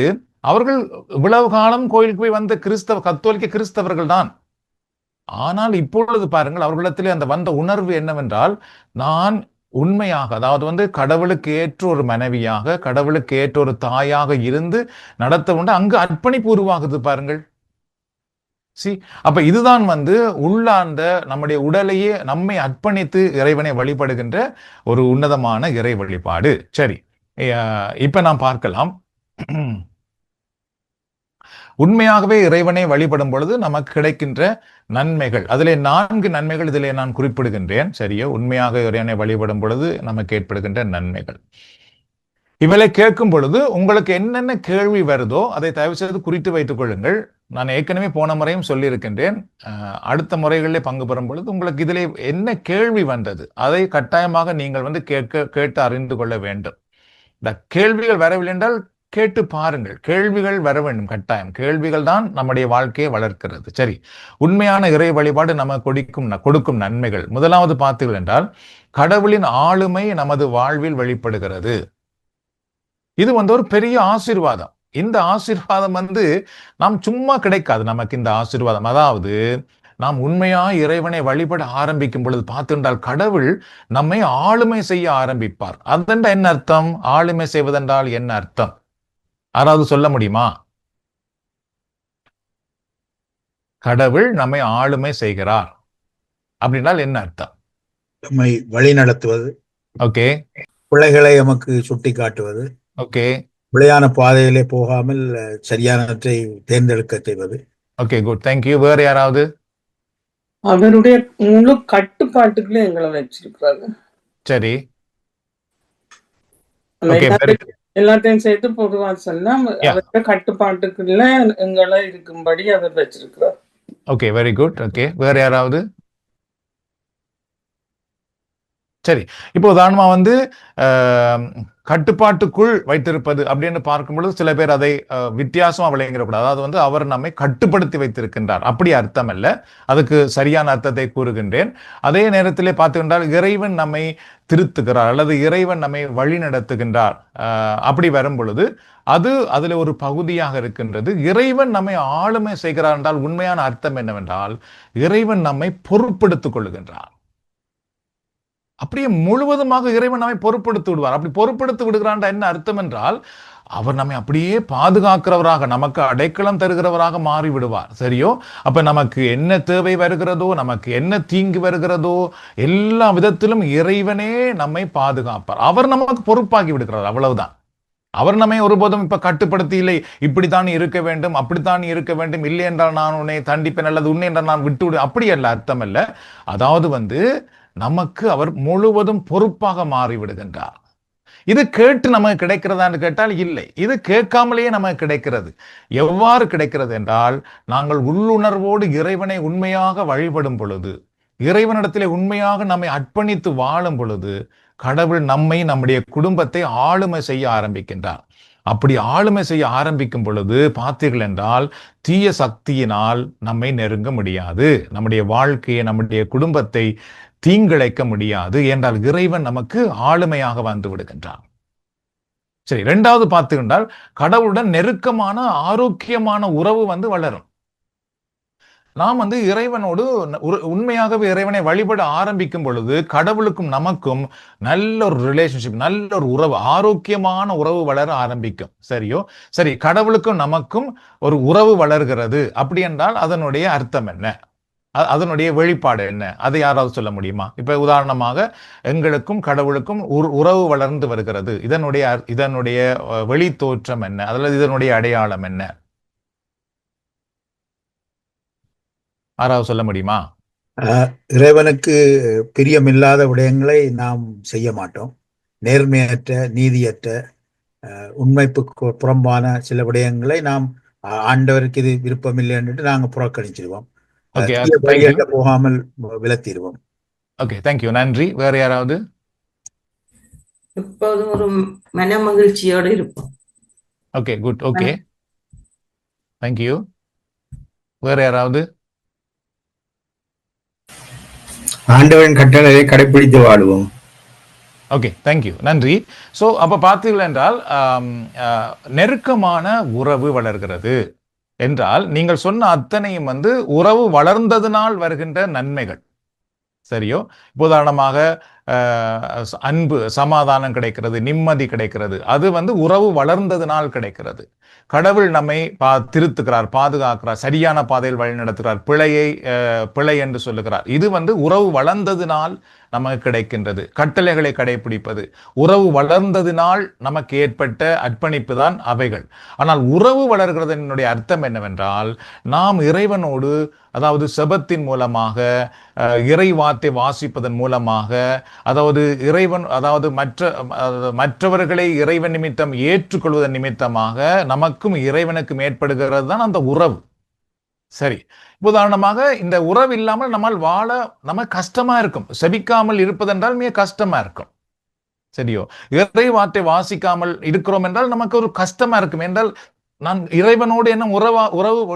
அவர்கள் இவ்வளவு காலம் கோயிலுக்கு போய் வந்த கத்தோலிக்க கிறிஸ்தவர்கள் தான். ஆனால் இப்பொழுது பாருங்கள், அவர்களிடத்திலே அந்த வந்த உணர்வு என்னவென்றால், நான் உண்மையாக, அதாவது கடவுளுக்கு ஏற்ற ஒரு மனைவியாக, கடவுளுக்கு ஏற்ற ஒரு தாயாக இருந்து நடத்த உண்டு. அங்கு அர்ப்பணிப்பு உருவாகுது பாருங்கள். அப்ப இதுதான் உள்ளார்ந்த நம்முடைய உடலையே நம்மை அர்ப்பணித்து இறைவனை வழிபடுகின்ற ஒரு உன்னதமான இறை வழிபாடு. சரி, இப்ப நாம் பார்க்கலாம். உண்மையாகவே இறைவனை வழிபடும் பொழுது நமக்கு கிடைக்கின்ற நன்மைகள், அதிலே 4 நன்மைகள் இதிலே நான் குறிப்பிடுகின்றேன். சரியோ? உண்மையாக இறைவனை வழிபடும் பொழுது நமக்கு ஏற்படுகின்ற நன்மைகள். இவளை கேட்கும் பொழுது உங்களுக்கு என்னென்ன கேள்வி வருதோ அதை தயவு செய்து குறித்து வைத்துக் கொள்ளுங்கள். நான் ஏற்கனவே போன முறையும் சொல்லியிருக்கின்றேன். அடுத்த முறைகளிலே பங்கு பெறும் பொழுது உங்களுக்கு இதிலே என்ன கேள்வி வந்தது அதை கட்டாயமாக நீங்கள் கேட்டு அறிந்து கொள்ள வேண்டும். இந்த கேள்விகள் வரவில்லை என்றால் கேட்டு பாருங்கள். கேள்விகள் வர வேண்டும், கட்டாயம். கேள்விகள் தான் நம்முடைய வாழ்க்கையை வளர்க்கிறது. சரி, உண்மையான இறை வழிபாடு நமக்கு கொடுக்கும் நன்மைகள். முதலாவது பார்த்தீர்கள் என்றால், கடவுளின் ஆளுமை நமது வாழ்வில் வெளிப்படுகிறது. இது ஒரு பெரிய ஆசீர்வாதம். இந்த ஆசீர்வாதம் நாம் சும்மா கிடைக்காது. நமக்கு இந்த ஆசீர்வாதம், அதாவது நாம் உண்மையாய் இறைவனை வழிபட ஆரம்பிக்கும் பொழுது பார்த்துண்டால் கடவுள் நம்மை ஆளுமை செய்ய ஆரம்பிப்பார். அதென்ற என்ன அர்த்தம்? ஆளுமை செய்வதென்றால் என்ன அர்த்தம்? யாராவது சொல்ல முடியுமா? கடவுள் நம்மை ஆளுமை செய்கிறார் அப்படின்னால் என்ன அர்த்தம்? நம்மை வழி நடத்துவது. ஓகே. பிள்ளைகளை நமக்கு சுட்டி காட்டுவது. ஓகே. பிழையான பாதையிலே போகாமல் சரியானவற்றை தேர்ந்தெடுக்க செய்வது. Okay, good, thank you. வேற யாராவது? அவருடைய முழு கட்டுப்பாட்டுக்குள்ள எங்களை வச்சிருக்கிறாரு. சரி, எல்லாத்தையும் சேர்த்து பொதுவா சொன்னா அவருடைய கட்டுப்பாட்டுக்குள்ள எங்களை இருக்கும்படி அவர் வச்சிருக்கிறார். Okay, very good. ஓகே, வேற யாராவது? சரி, இப்போ உதாரணமா கட்டுப்பாட்டுக்குள் வைத்திருப்பது அப்படின்னு பார்க்கும் பொழுது சில பேர் அதை வித்தியாசமா விளங்கிடக்கூடாது. அதாவது அவர் நம்மை கட்டுப்படுத்தி வைத்திருக்கின்றார், அப்படி அர்த்தம் அல்ல. அதுக்கு சரியான அர்த்தத்தை கூறுகின்றேன். அதே நேரத்திலே பார்த்துக்கின்றால் இறைவன் நம்மை திருத்துகிறார் அல்லது இறைவன் நம்மை வழி நடத்துகின்றார். அப்படி வரும் பொழுது அதுல ஒரு பகுதியாக இருக்கின்றது. இறைவன் நம்மை ஆளுமை செய்கிறார் என்றால் உண்மையான அர்த்தம் என்னவென்றால், இறைவன் நம்மை பொறுப்படுத்திக் கொள்ளுகின்றார். அப்படியே முழுவதுமாக இறைவன் நம்மை பொறுப்படுத்தி விடுவார். அப்படி பொறுப்படுத்தி விடுகிறான் என்ன அர்த்தம் என்றால், அவர் நம்மை அப்படியே பாதுகாக்கிறவராக, நமக்கு அடைக்கலம் தருகிறவராக மாறி விடுவார். சரியோ? அப்ப நமக்கு என்ன தேவை வருகிறதோ, நமக்கு என்ன தீங்கு வருகிறதோ, எல்லா விதத்திலும் இறைவனே நம்மை பாதுகாப்பார். அவர் நமக்கு பொறுப்பாக்கி விடுகிறார், அவ்வளவுதான். அவர் நம்மை ஒருபோதும் இப்ப கட்டுப்படுத்தி இல்லை, இப்படித்தான் இருக்க வேண்டும், அப்படித்தான் இருக்க வேண்டும், இல்லை என்றால் நான் உன்னை தண்டிப்பேன் அல்லது உன்னை என்றால் நான் விட்டு விடு, அப்படி அல்ல, அர்த்தம் அல்ல. அதாவது நமக்கு அவர் முழுவதும் பொறுப்பாக மாறிவிடுகின்றார். இது கேட்டு நமக்கு கிடைக்கிறதான்னு கேட்டால் இல்லை, இது கேட்காமலேயே நமக்கு கிடைக்கிறது. எவ்வாறு கிடைக்கிறது என்றால், நாங்கள் உள்ளுணர்வோடு இறைவனை உண்மையாக வழிபடும் பொழுது, இறைவனிடத்திலே உண்மையாக நம்மை அர்ப்பணித்து வாழும் பொழுது, கடவுள் நம்மை, நம்முடைய குடும்பத்தை ஆளுமை செய்ய ஆரம்பிக்கின்றார். அப்படி ஆளுமை செய்ய ஆரம்பிக்கும் பொழுது பார்த்தீர்கள் என்றால், தீய சக்தியினால் நம்மை நெருங்க முடியாது, நம்முடைய வாழ்க்கையை, நம்முடைய குடும்பத்தை தீங்கிழைக்க முடியாது. என்றால் இறைவன் நமக்கு ஆளுமையாக வந்து விடுகின்றான். சரி, இரண்டாவது பார்த்துக்கின்றால் கடவுளுடன் நெருக்கமான ஆரோக்கியமான உறவு வளரும். நாம் இறைவனோடு உண்மையாகவே இறைவனை வழிபட ஆரம்பிக்கும் பொழுது கடவுளுக்கும் நமக்கும் நல்ல ஒரு ரிலேஷன்ஷிப், நல்ல ஒரு உறவு, ஆரோக்கியமான உறவு வளர ஆரம்பிக்கும். சரியோ? சரி, கடவுளுக்கும் நமக்கும் ஒரு உறவு வளர்கிறது. அப்படி என்றால் அதனுடைய அர்த்தம் என்ன? அதனுடைய வெளிப்பாடு என்ன? அதை யாராவது சொல்ல முடியுமா? இப்ப உதாரணமாக எங்களுக்கும் கடவுளுக்கும் உறவு வளர்ந்து வருகிறது, இதனுடைய வெளி தோற்றம் என்ன, அல்லது இதனுடைய அடையாளம் என்ன? யாராவது சொல்ல முடியுமா? இறைவனுக்கு பிரியமில்லாத விடயங்களை நாம் செய்ய மாட்டோம். நேர்மையற்ற, நீதியற்ற, உண்மைக்கு புறம்பான சில விடயங்களை நாம் ஆண்டவருக்கு இது விருப்பமில்லை என்று நாங்கள் புறக்கணிச்சிருவோம், போகாமல் விலத்திடுவோம். ஓகே, தேங்க்யூ, நன்றி. வேற யாராவது? எப்போதும் ஒரு மன மகிழ்ச்சியோடு இருப்போம். Okay, good. Okay, thank you. வேற யாராவது? ஆண்டவன் கட்டளையை கடைபிடித்து வாழுவோம். ஓகே, தேங்க்யூ, நன்றி. ஸோ அப்போ பார்த்தீர்கள் என்றால் நெருக்கமான உறவு வளர்கிறது என்றால் நீங்கள் சொன்ன அத்தனையும் உறவு வளர்ந்ததினால் வருகின்ற நன்மைகள். சரியோ? உதாரணமாக அன்பு, சமாதானம் கிடைக்கிறது, நிம்மதி கிடைக்கிறது. அது உறவு வளர்ந்ததினால் கிடைக்கிறது. கடவுள் நம்மை திருத்துகிறார், பாதுகாக்கிறார், சரியான பாதையில் வழி நடத்துகிறார், பிழை என்று சொல்லுகிறார். இது உறவு வளர்ந்ததினால் நமக்கு கிடைக்கின்றது. கட்டளைகளை கடைபிடிப்பது உறவு வளர்ந்ததினால் நமக்கு ஏற்பட்ட அர்ப்பணிப்பு தான் அவைகள். ஆனால் உறவு வளர்கிறது என்னுடைய அர்த்தம் என்னவென்றால், நாம் இறைவனோடு, அதாவது செபத்தின் மூலமாக, இறை வார்த்தை வாசிப்பதன் மூலமாக, அதாவது மற்றவர்களை இறைவன் நிமித்தம் ஏற்றுக்கொள்வதன் நிமித்தமாக நமக்கும் இறைவனுக்கும் ஏற்படுகிறது தான் அந்த உறவு. சரி, உதாரணமாக இந்த உறவு இல்லாமல் நம்மால் வாழ நமக்கு கஷ்டமா இருக்கும். செபிக்காமல் இருப்பதென்றால் மிக கஷ்டமா இருக்கும். சரியோ? இறை வார்த்தை வாசிக்காமல் இருக்கிறோம் என்றால் நமக்கு ஒரு கஷ்டமா இருக்கும். என்றால் நான் இறைவனோடு என்ன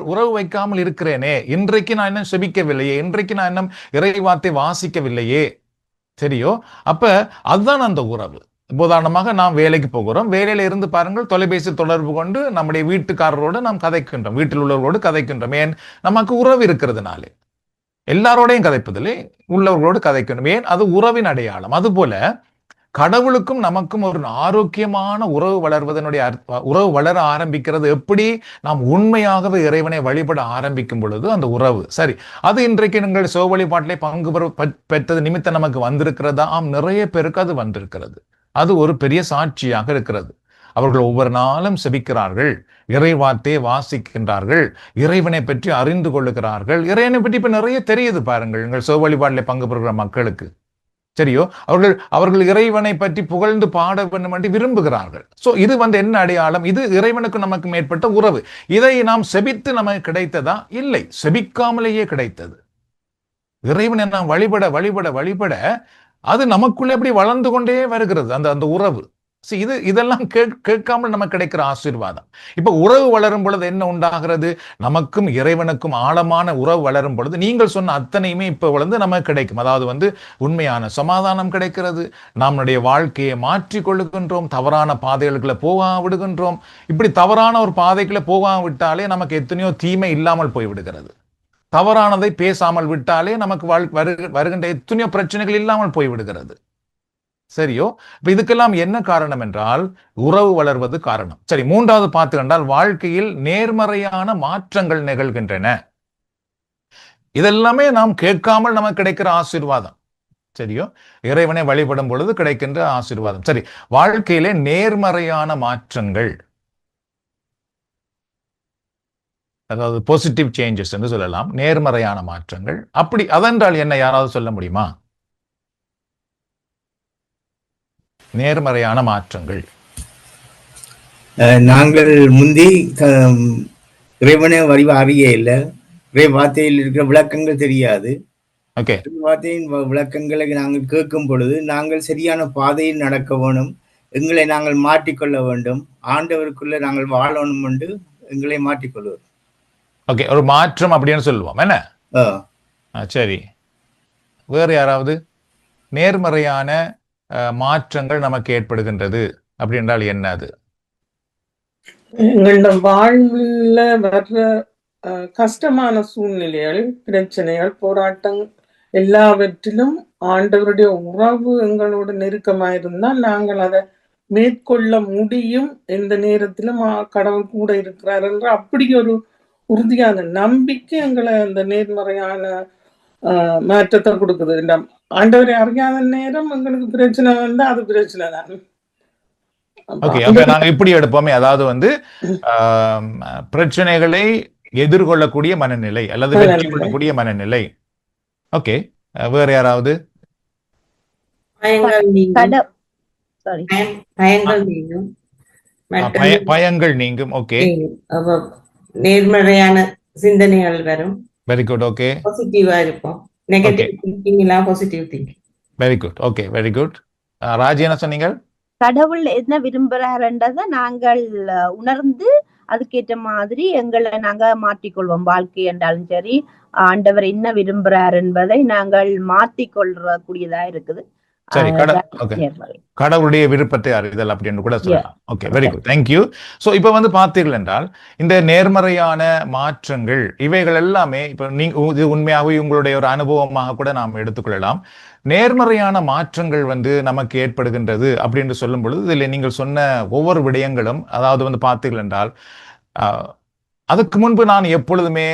உறவு வைக்காமல் இருக்கிறேனே, இன்றைக்கு நான் என்ன செபிக்கவில்லையே, இன்றைக்கு நான் என்ன இறை வார்த்தை வாசிக்கவில்லையே. சரியோ? அப்ப அதுதான் அந்த உறவு. உதாரணமாக நாம் வேலைக்கு போகிறோம். வேலையில இருந்து பாருங்கள், தொலைபேசி தொடர்பு கொண்டு நம்முடைய வீட்டுக்காரரோடு நாம் கதைக்கின்றோம், வீட்டில் உள்ளவர்களோடு கதைக்கின்றோம். ஏன்? நமக்கு உறவு இருக்கிறதுனாலே. எல்லாரோடையும் கதைப்பதில்லை, உள்ளவர்களோடு கதைக்கின்றோம். ஏன்? அது உறவின் அடையாளம். அதுபோல கடவுளுக்கும் நமக்கும் ஒரு ஆரோக்கியமான உறவு உறவு வளர ஆரம்பிக்கிறது எப்படி? நாம் உண்மையாகவே இறைவனை வழிபட ஆரம்பிக்கும் பொழுது அந்த உறவு. சரி, அது இன்றைக்கு நீங்கள் சிவ வழிபாட்டிலே பங்கு பெற்றது நிமித்தம் நமக்கு வந்திருக்கிறதா? நிறைய பேருக்கு அது வந்திருக்கிறது. அது ஒரு பெரிய சாட்சியாக இருக்கிறது. அவர்கள் ஒவ்வொரு நாளும் செபிக்கிறார்கள், இறை வார்த்தையை வாசிக்கின்றார்கள், இறைவனை பற்றி அறிந்து கொள்ளுகிறார்கள். இறைவனை பற்றி இப்ப நிறைய தெரியுது பாருங்கள், எங்கள் சிவ வழிபாட்டிலே பங்கு பெறுகிற மக்களுக்கு. சரியோ? அவர்கள் இறைவனை பற்றி புகழ்ந்து பாட வேண்டும் என்று விரும்புகிறார்கள். சோ இது என்ன அடையாளம்? இது இறைவனுக்கு நமக்கு ஏற்பட்ட உறவு. இதை நாம் செபித்து நமக்கு கிடைத்ததா? இல்லை, செபிக்காமலேயே கிடைத்தது. இறைவனை நாம் வழிபட வழிபட வழிபட அது நமக்குள்ளே எப்படி வளர்ந்து கொண்டே வருகிறது அந்த உறவு. இதெல்லாம் கேட்காமல் நமக்கு கிடைக்கிற ஆசீர்வாதம். இப்ப உறவு வளரும் பொழுது என்ன உண்டாகிறது? நமக்கும் இறைவனுக்கும் ஆழமான உறவு வளரும் பொழுது நீங்கள் சொன்ன அத்தனையுமே இப்ப நமக்கு கிடைக்கும். அதாவது உண்மையான சமாதானம் கிடைக்கிறது, நம்முடைய வாழ்க்கையை மாற்றிக் கொள்ளுகின்றோம், தவறான பாதைகளுக்குள்ள போக விடுகின்றோம். இப்படி தவறான ஒரு பாதைக்குள்ள போக விட்டாலே நமக்கு எத்தனையோ தீமை இல்லாமல் போய்விடுகிறது. தவறானதை பேசாமல் விட்டாலே நமக்கு வருகின்ற எத்தனையோ பிரச்சனைகள் இல்லாமல் போய்விடுகிறது. சரியோ? இப்ப இதுக்கெல்லாம் என்ன காரணம் என்றால் உறவு வளர்வது காரணம். சரி, மூன்றாவது பார்த்து கண்டால் வாழ்க்கையில் நேர்மறையான மாற்றங்கள் நிகழ்கின்றன. இதெல்லாமே நாம் கேட்காமல் நமக்கு கிடைக்கிற ஆசீர்வாதம். சரியோ? இறைவனை வழிபடும் பொழுது கிடைக்கின்ற ஆசீர்வாதம். சரி, வாழ்க்கையிலே நேர்மறையான மாற்றங்கள், அதாவது பாசிட்டிவ் சேஞ்சஸ் என்று சொல்லலாம், நேர்மறையான மாற்றங்கள். அப்படி அதென்றால் என்ன, யாராவது சொல்ல முடியுமா? நேர்மறையான மாற்றங்கள். நாங்கள் முந்தி இறைவனை அறிய இல்லை, இறை வார்த்தையில் இருக்கிற விளக்கங்கள் தெரியாது. ஓகே, வார்த்தையின் விளக்கங்களை நாங்கள் கேட்கும் பொழுது நாங்கள் சரியான பாதையில் நடக்க வேணும், எங்களை நாங்கள் மாற்றிக்கொள்ள வேண்டும், ஆண்டவருக்குள்ள நாங்கள் வாழணும் என்று எங்களை மாற்றிக்கொள்வோம். ஓகே, ஒரு மாற்றம் அப்படின்னு சொல்லுவோம் என்ன? சரி, வேறு யாராவது? நேர்மறையான மாற்றங்கள் நமக்கு ஏற்படுகின்றது அப்படி என்றால் என்ன? அது எங்களோட வாழ்வில் வர்ற கஷ்டமான சூழ்நிலைகள், பிரச்சனைகள், போராட்டம் எல்லாவற்றிலும் ஆண்டவருடைய உறவு எங்களோட நெருக்கமாயிருந்தால் நாங்கள் அதை மேற்கொள்ள முடியும். எந்த நேரத்திலும் கடவுள் கூட இருக்கிறார் என்ற அப்படி ஒரு உறுதியான நம்பிக்கை எங்களை அந்த நேர்மறையான மாற்றத்தை கொடுக்குது. ஆண்டவரை அறியாத நேரம் எங்களுக்கு பிரச்சனை வந்தா அது பிரச்சனை தான். ஓகே, அப்ப நாங்க இப்படி எடுப்போமே, அதாவது பிரச்சனைகளை எதிர்கொள்ளக்கூடிய மனநிலை அல்லது வெற்றி கொள்ளக்கூடிய மனநிலை. ஓகே, வேற யாராவது? பயங்கள் நீங்கும். ஓகே, நேர்மறையான சிந்தனைகள் வரும். Very good. ஓகே, பாசிட்டிவா இருப்போம். நெகட்டிவ் திங்கிங் இல்ல positive thinking. Very good. Okay, very good. Raji என்ன சொன்னீங்க? கடவுள் என்ன விரும்புறாருன்றதை நாங்கள் உணர்ந்து அதுக்கேற்ற மாதிரி எங்களை நாங்க மாற்றிக்கொள்வோம். வாழ்க்கை என்றாலும் சரி, ஆண்டவர் என்ன விரும்புறார் என்பதை நாங்கள் மாற்றிக்கொள்ற கூடியதா இருக்குது. சரி, அதான் நேர்மறை. கடவுளுடைய விருப்பத்தை அறிதல் அப்படின்னு கூட Yeah. சொல்லலாம். Okay, very good, thank you. So இப்போ வந்து பார்த்தீர்கள் என்றால் இந்த நேர்மறையான மாற்றங்கள் இவைகள் எல்லாமே இப்போ இது உண்மையாகவே உங்களுடைய ஒரு அனுபவமாக கூட நாம் எடுத்துக்கொள்ளலாம். நேர்மறையான மாற்றங்கள் வந்து நமக்கு ஏற்படுகின்றது அப்படின்னு சொல்லும் பொழுது இதில் நீங்கள் சொன்ன ஒவ்வொரு விடயங்களும், அதாவது வந்து பார்த்தீர்கள் என்றால் அதுக்கு முன்பு நான் எப்பொழுதுமே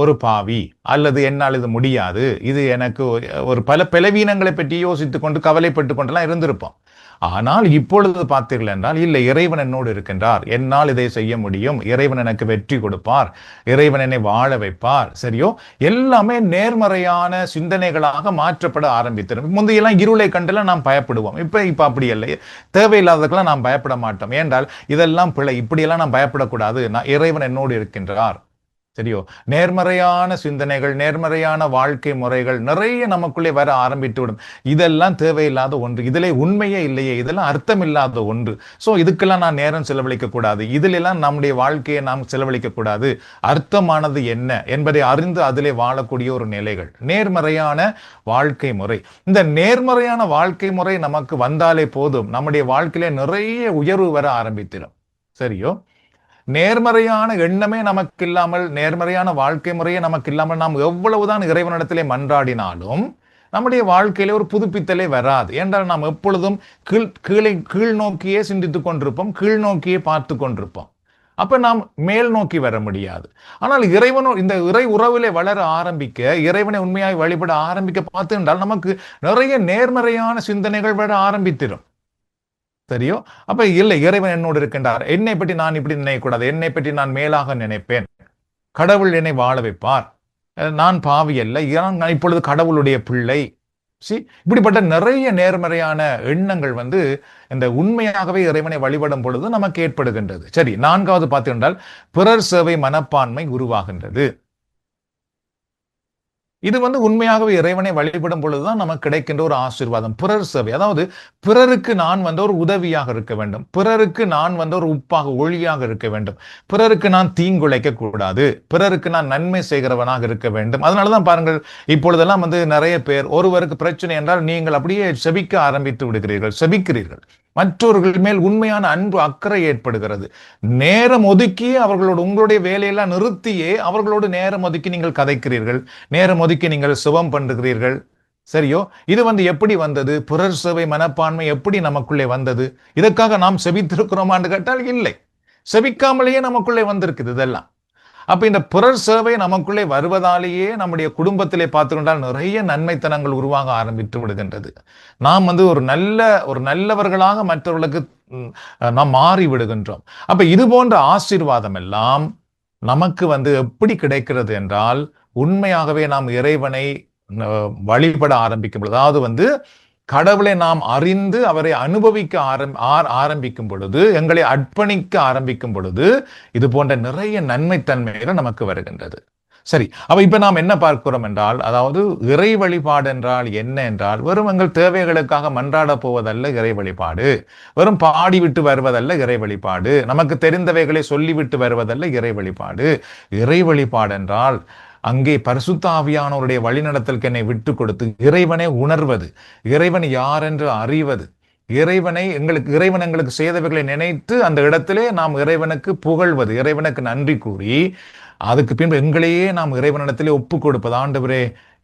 ஒரு பாவி அல்லது என்னால் இது முடியாது, இது எனக்கு ஒரு பல பலவீனங்களை பற்றி யோசித்துக் கொண்டு கவலைப்பட்டு கொண்டெல்லாம் இருந்திருப்போம். ஆனால் இப்பொழுது பார்த்தீர்கள் என்றால் இல்லை, இறைவன் என்னோடு இருக்கின்றார், என்னால் இதை செய்ய முடியும், இறைவன் எனக்கு வெற்றி கொடுப்பார், இறைவன் என்னை வாழ வைப்பார். சரியோ, எல்லாமே நேர்மறையான சிந்தனைகளாக மாற்றப்பட ஆரம்பித்திரும். முந்தையெல்லாம் இருளை கண்டெல்லாம் நாம் பயப்படுவோம். இப்ப அப்படி இல்லை, தேவையில்லாததுக்கெல்லாம் நாம் பயப்பட மாட்டோம். ஏனென்றால் இதெல்லாம் பிழை, இப்படியெல்லாம் நாம் பயப்படக்கூடாது, நான் இறைவன் என்னோடு இருக்கின்றார். சரியோ, நேர்மறையான சிந்தனைகள், நேர்மறையான வாழ்க்கை முறைகள் நிறைய நமக்குள்ளே வர ஆரம்பித்து விடும். இதெல்லாம் தேவையில்லாத ஒன்று, இதிலே உண்மையே இல்லையே, இதெல்லாம் அர்த்தம் இல்லாத ஒன்று, ஸோ இதுக்கெல்லாம் நான் நேரம் செலவழிக்க கூடாது, இதிலெல்லாம் நம்முடைய வாழ்க்கையை நாம் செலவழிக்க கூடாது, அர்த்தமானது என்ன என்பதை அறிந்து அதிலே வாழக்கூடிய ஒரு நிலைகள் நேர்மறையான வாழ்க்கை முறை. இந்த நேர்மறையான வாழ்க்கை முறை நமக்கு வந்தாலே போதும், நம்முடைய வாழ்க்கையிலே நிறைய உயர்வு வர ஆரம்பித்திடும். சரியோ, நேர்மறையான எண்ணமே நமக்கு இல்லாமல், நேர்மறையான வாழ்க்கை முறையே நமக்கு இல்லாமல் நாம் எவ்வளவுதான் இறைவனிடத்திலே மன்றாடினாலும் நம்முடைய வாழ்க்கையில ஒரு புதுப்பித்தலே வராது. என்றால் நாம் எப்பொழுதும் கீழ் நோக்கியே சிந்தித்துக் கொண்டிருப்போம், கீழ் நோக்கியே பார்த்து கொண்டிருப்போம். அப்ப நாம் மேல் நோக்கி வர முடியாது. ஆனால் இந்த இறை உறவிலே வளர ஆரம்பிக்க, இறைவனை உண்மையாய் வழிபட ஆரம்பிக்க பார்த்து என்றால் நமக்கு நிறைய நேர்மறையான சிந்தனைகள் வர ஆரம்பித்திடும். சரியோ, அப்ப இல்லை, இறைவன் என்னோடு இருக்கின்றார், என்னை பற்றி நான் இப்படி நினைக்கக்கூடாது, என்னை பற்றி நான் மேலாக நினைப்பேன், கடவுள் என்னை வாழ வைப்பார், நான் பாவி அல்ல, நான் இப்பொழுது கடவுளுடைய பிள்ளை. இப்படிப்பட்ட நிறைய நேர்மறையான எண்ணங்கள் வந்து இந்த உண்மையாகவே இறைவனை வழிபடும் பொழுது நமக்கு ஏற்படுகின்றது. சரி, நான்காவது பார்த்தீர்கள், பிறர் சேவை மனப்பான்மை உருவாகின்றது. இது வந்து உண்மையாகவே இறைவனை வழிபடும் பொழுதுதான் நமக்கு கிடைக்கின்ற ஒரு ஆசீர்வாதம். பிறர் சேவை, அதாவது பிறருக்கு நான் வந்து ஒரு உதவியாக இருக்க வேண்டும், பிறருக்கு நான் வந்து ஒரு உப்பாக ஒளியாக இருக்க வேண்டும், பிறருக்கு நான் தீங்குழைக்க கூடாது, பிறருக்கு நான் நன்மை செய்கிறவனாக இருக்க வேண்டும். அதனாலதான் பாருங்கள், இப்பொழுதெல்லாம் வந்து நிறைய பேர் ஒருவருக்கு பிரச்சனை என்றால் நீங்கள் அப்படியே செபிக்க ஆரம்பித்து விடுகிறீர்கள், செபிக்கிறீர்கள். மற்றவர்கள் மேல் உண்மையான அன்பு அக்கறை ஏற்படுகிறது. நேரம் ஒதுக்கி அவர்களோடு உங்களுடைய வேலையெல்லாம் நிறுத்தியே அவர்களோடு நேரம் ஒதுக்கி நீங்கள் கதைக்கிறீர்கள், நேரம் ஒதுக்கி நீங்கள் சுபம் பண்ணுகிறீர்கள். சரியோ, இது வந்து எப்படி வந்தது? பிறர் சேவை மனப்பான்மை எப்படி நமக்குள்ளே வந்தது? இதற்காக நாம் செபித்திருக்கிறோமான்னு கேட்டால் இல்லை, செபிக்காமலேயே நமக்குள்ளே வந்திருக்குது இதெல்லாம். அப்ப இந்த பிறர் சேவை நமக்குள்ளே வருவதாலேயே நம்முடைய குடும்பத்திலே பார்த்துக்கொண்டால் நிறைய நன்மைத்தனங்கள் உருவாக ஆரம்பித்து விடுகின்றது. நாம் வந்து ஒரு நல்லவர்களாக மற்றவர்களுக்கு நாம் மாறி விடுகின்றோம். அப்ப இது போன்ற ஆசீர்வாதம் எல்லாம் நமக்கு வந்து எப்படி கிடைக்கிறது என்றால், உண்மையாகவே நாம் இறைவனை வழிபட ஆரம்பிக்கும் பொழுது, அதாவது வந்து கடவுளை நாம் அறிந்து அவரை அனுபவிக்க ஆரம்பிக்கும் பொழுது, எங்களை அர்ப்பணிக்க ஆரம்பிக்கும் பொழுது இது போன்ற நிறைய நன்மைத்தன்மைகள் நமக்கு வருகின்றது. சரி, அப்ப இப்ப நாம் என்ன பார்க்கிறோம் என்றால், அதாவது இறை வழிபாடு என்றால் என்ன என்றால், வெறும் எங்கள் தேவைகளுக்காக மன்றாட போவதல்ல இறை வழிபாடு, வெறும் பாடிவிட்டு வருவதல்ல இறை வழிபாடு, நமக்கு தெரிந்தவைகளை சொல்லிவிட்டு வருவதல்ல இறை வழிபாடு. இறை வழிபாடு என்றால் அங்கே பரிசுத்த ஆவியானவருடைய வழிநடத்தலுக்கு என்னை விட்டு கொடுத்து இறைவனை உணர்வது, இறைவன் யார் என்று அறிவது, இறைவன் எங்களுக்கு செய்தவைகளை நினைத்து அந்த இடத்திலே நாம் இறைவனுக்கு புகழ்வது, இறைவனுக்கு நன்றி கூறி அதுக்கு பின்பு எங்களையே நாம் இறைவனிடத்திலே ஒப்பு கொடுப்பது. ஆண்டவரே,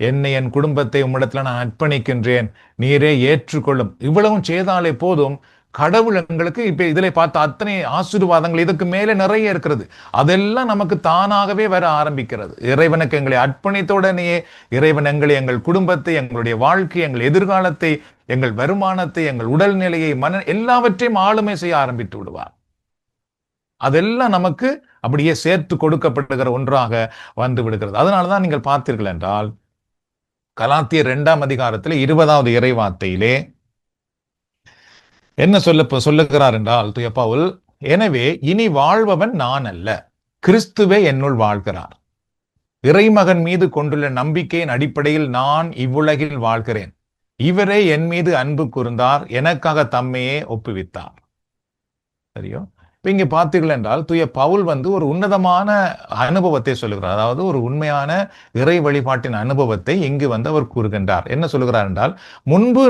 என்னை என் குடும்பத்தை உம்மிடத்துல நான் அர்ப்பணிக்கின்றேன், நீரே ஏற்றுக்கொள்ளும். இவ்வளவும் செய்தாலே போதும், கடவுள் எங்களுக்கு இப்ப இதிலே பார்த்த அத்தனை ஆசீர்வாதங்கள் இதுக்கு மேலே நிறைய இருக்கிறது, அதெல்லாம் நமக்கு தானாகவே வர ஆரம்பிக்கிறது. இறைவனுக்கு எங்களை அர்ப்பணித்தவுடனேயே இறைவன் எங்கள் குடும்பத்தை, எங்களுடைய வாழ்க்கை, எங்கள் எதிர்காலத்தை, எங்கள் வருமானத்தை, எங்கள் உடல்நிலையை, எல்லாவற்றையும் ஆளுமை செய்ய ஆரம்பித்து விடுவார். அதெல்லாம் நமக்கு அப்படியே சேர்த்து கொடுக்கப்படுகிற ஒன்றாக வந்து விடுகிறது. அதனாலதான் நீங்கள் பார்த்தீர்கள் என்றால், கலாத்தியர் 2ஆம் அதிகாரத்தில் 20வது இறைவார்த்தையிலே என்ன சொல்லுகிறார் என்றால் தூய பவுல், எனவே இனி வாழ்பவன் நான் அல்ல, கிறிஸ்துவே என்னுள் வாழ்கிறார். இறைமகன் மீது கொண்டுள்ள நம்பிக்கையின் அடிப்படையில் நான் இவ்வுலகில் வாழ்கிறேன். இவரே என் மீது அன்பு கூர்ந்தார், எனக்காக தம்மையே ஒப்புவித்தார். சரியோ? இப்ப இங்க பார்த்தீர்கள் என்றால் தூய பவுல் ஒரு உன்னதமான அனுபவத்தை சொல்லுகிறார். அதாவது ஒரு உண்மையான இறை வழிபாட்டின் அனுபவத்தை இங்கு அவர் கூறுகின்றார். என்ன சொல்லுகிறார் என்றால், முன்பு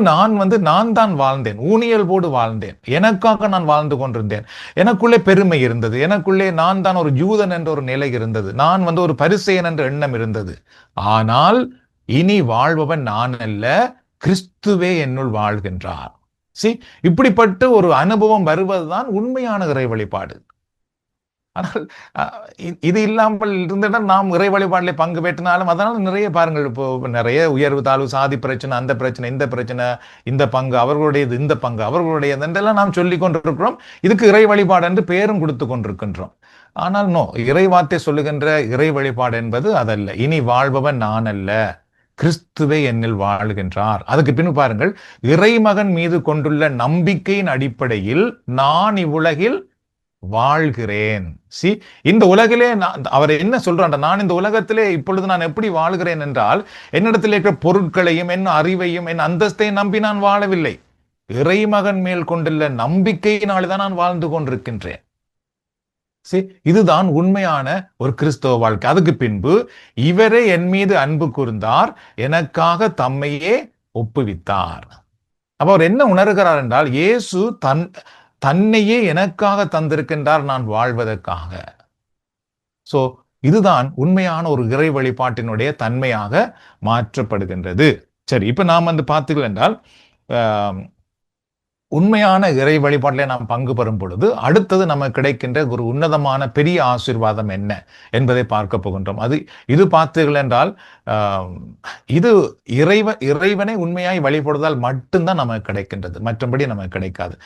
நான் தான் வாழ்ந்தேன், ஊனியல்போடு வாழ்ந்தேன், எனக்காக நான் வாழ்ந்து கொண்டிருந்தேன், எனக்குள்ளே பெருமை இருந்தது, எனக்குள்ளே நான் தான் ஒரு யூதன் என்ற ஒரு நிலை இருந்தது, நான் ஒரு பரிசேயன் என்ற எண்ணம் இருந்தது. ஆனால் இனி வாழ்பவன் நான் அல்ல, கிறிஸ்துவே என்னுள் வாழ்கின்றார். இப்படிப்பட்ட ஒரு அனுபவம் வருவதுதான் உண்மையான இறை வழிபாடு. ஆனால் இது இல்லாமல் இருந்த நாம் இறை வழிபாட்டிலே பங்கு பெற்றினாலும் அதனால நிறைய பாருங்கள், இப்போ நிறைய உயர்வு தாழ்வு, சாதி பிரச்சனை, அந்த பிரச்சனை, இந்த பிரச்சனை, இந்த பங்கு அவர்களுடையது, இந்த பங்கு அவர்களுடையது என்றெல்லாம் நாம் சொல்லிக் கொண்டிருக்கிறோம். இதுக்கு இறை வழிபாடு என்று பெயரும் கொடுத்து கொண்டிருக்கின்றோம். ஆனால் இறைவார்த்தை சொல்லுகின்ற இறை வழிபாடு என்பது அதல்ல. இனி வாழ்பவன் நான் அல்ல, கிறிஸ்துவே என்னில் வாழ்கின்றார். அதுக்கு பின் பாருங்கள், இறைமகன் மீது கொண்டுள்ள நம்பிக்கையின் அடிப்படையில் நான் இவ்வுலகில் வாழ்கிறேன். இந்த உலகிலே அவர் என்ன சொல்றான், நான் இந்த உலகத்திலே இப்பொழுது நான் எப்படி வாழ்கிறேன் என்றால், என்னிடத்தில் இருக்கிற பொருட்களையும் என் அறிவையும் என் அந்தஸ்தையும் நம்பி நான் வாழவில்லை. இறைமகன் மேல் கொண்டுள்ள நம்பிக்கையினால்தான் நான் வாழ்ந்து கொண்டிருக்கின்றேன். இதுதான் உண்மையான ஒரு கிறிஸ்தவ வாழ்க்கை. அதுக்கு பின்பு இவரே என் மீது அன்பு கூர்ந்தார், எனக்காக தம்மையே ஒப்புவித்தார். அப்ப அவர் என்ன உணர்கிறார் என்றால், இயேசு தன்னையே எனக்காக தந்திருக்கின்றார் நான் வாழ்வதற்காக. இதுதான் உண்மையான ஒரு இறை வழிபாட்டினுடைய தன்மையாக மாற்றப்படுகின்றது. சரி, இப்ப நாம் பார்த்தீர்கள் என்றால் உண்மையான இறை வழிபாட்டிலே நாம் பங்கு பெறும் பொழுது அடுத்தது நமக்கு கிடைக்கின்ற ஒரு உன்னதமான பெரிய ஆசீர்வாதம் என்ன என்பதை பார்க்க போகின்றோம். இது பார்த்தீர்கள் என்றால் இது இறைவனை உண்மையாய் வழிபடுவதால் மட்டும்தான் நமக்கு கிடைக்கின்றது, மற்றபடி நமக்கு கிடைக்காது.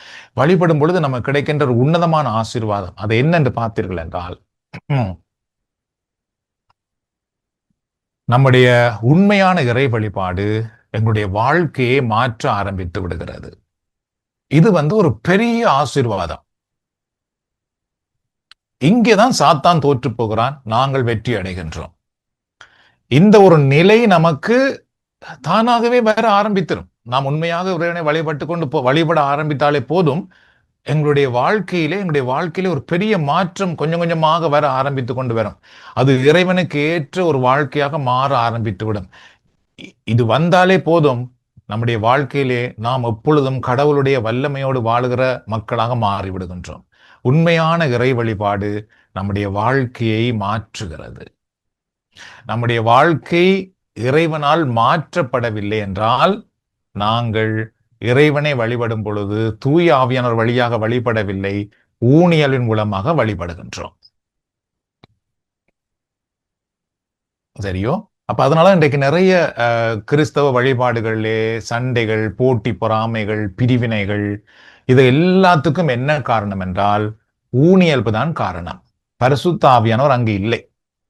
வழிபடும் பொழுது நமக்கு கிடைக்கின்ற ஒரு உன்னதமான ஆசீர்வாதம் அது என்னென்று பார்த்தீர்கள் என்றால், நம்முடைய உண்மையான இறை வழிபாடு எங்களுடைய வாழ்க்கையை மாற்ற ஆரம்பித்து விடுகிறது. இது ஒரு பெரிய ஆசீர்வாதம். இங்கேதான் சாத்தான் தோற்று போகிறான், நாங்கள் வெற்றி அடைகின்றோம். இந்த ஒரு நிலை நமக்கு தானாகவே வர ஆரம்பித்திடும். நாம் உண்மையாக இறைவனை வழிபட ஆரம்பித்தாலே போதும், எங்களுடைய வாழ்க்கையிலே ஒரு பெரிய மாற்றம் கொஞ்சம் கொஞ்சமாக வர ஆரம்பித்து கொண்டு வரும். அது இறைவனுக்கு ஏற்ற ஒரு வாழ்க்கையாக மாற ஆரம்பித்து விடும். இது வந்தாலே போதும், நம்முடைய வாழ்க்கையிலே நாம் எப்பொழுதும் கடவுளுடைய வல்லமையோடு வாழுகிற மக்களாக மாறிவிடுகின்றோம். உண்மையான இறை வழிபாடு நம்முடைய வாழ்க்கையை மாற்றுகிறது. நம்முடைய வாழ்க்கை இறைவனால் மாற்றப்படவில்லை என்றால், நாங்கள் இறைவனை வழிபடும் பொழுது தூய ஆவியானவர் வழியாக வழிபடவில்லை, ஊனியலின் மூலமாக வழிபடுகின்றோம். சரியோ? அப்ப அதனால இன்றைக்கு நிறைய கிறிஸ்தவ வழிபாடுகளிலே சண்டைகள், போட்டி பொறாமைகள், பிரிவினைகள், இது எல்லாத்துக்கும் என்ன காரணம் என்றால் ஊனியல்பு தான் காரணம். பரிசுத்த ஆவியானவர் அங்கு இல்லை,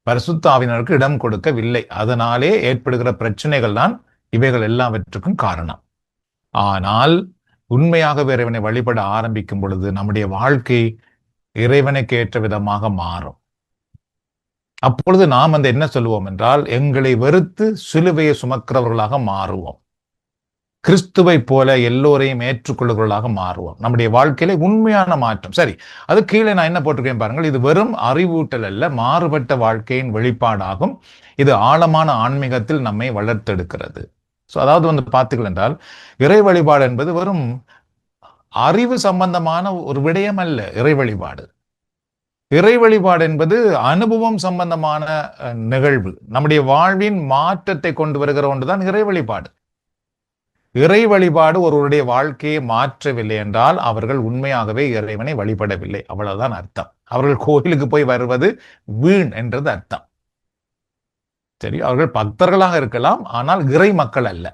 பரிசுத்த ஆவியானவருக்கு இடம் கொடுக்கவில்லை. அதனாலே ஏற்படுகிற பிரச்சனைகள் தான் இவைகள் எல்லாவற்றுக்கும் காரணம். ஆனால் உண்மையாக இறைவனை வழிபட ஆரம்பிக்கும் பொழுது நம்முடைய வாழ்க்கை இறைவனுக்கு ஏற்ற விதமாக மாறும். அப்பொழுது நாம் என்ன சொல்லுவோம் என்றால், எங்களை வெறுத்து சிலுவையை சுமக்கிறவர்களாக மாறுவோம். கிறிஸ்துவை போல எல்லோரையும் ஏற்றுக்கொள்ளுகிறவர்களாக மாறுவோம். நம்முடைய வாழ்க்கையில உண்மையான மாற்றம். சரி, அது கீழே நான் என்ன போட்டிருக்கேன் பாருங்கள். இது வெறும் அறிவூட்டல் அல்ல, மாறுபட்ட வாழ்க்கையின் வெளிப்பாடாகும். இது ஆழமான ஆன்மீகத்தில் நம்மை வளர்த்தெடுக்கிறது. அதாவது பார்த்தீர்கள் என்றால், இறை வழிபாடு என்பது வெறும் அறிவு சம்பந்தமான ஒரு விடயம் அல்ல. இறை வழிபாடு என்பது அனுபவம் சம்பந்தமான நிகழ்வு. நம்முடைய வாழ்வின் மாற்றத்தை கொண்டு வருகிற ஒன்றுதான் இறை வழிபாடு. இறை வழிபாடு ஒருவருடைய வாழ்க்கையை மாற்றவில்லை என்றால் அவர்கள் உண்மையாகவே இறைவனை வழிபடவில்லை, அவ்வளவுதான் அர்த்தம். அவர்கள் கோயிலுக்கு போய் வருவது வீண் என்றது அர்த்தம். சரி, அவர்கள் பக்தர்களாக இருக்கலாம், ஆனால் இறை மக்கள் அல்ல.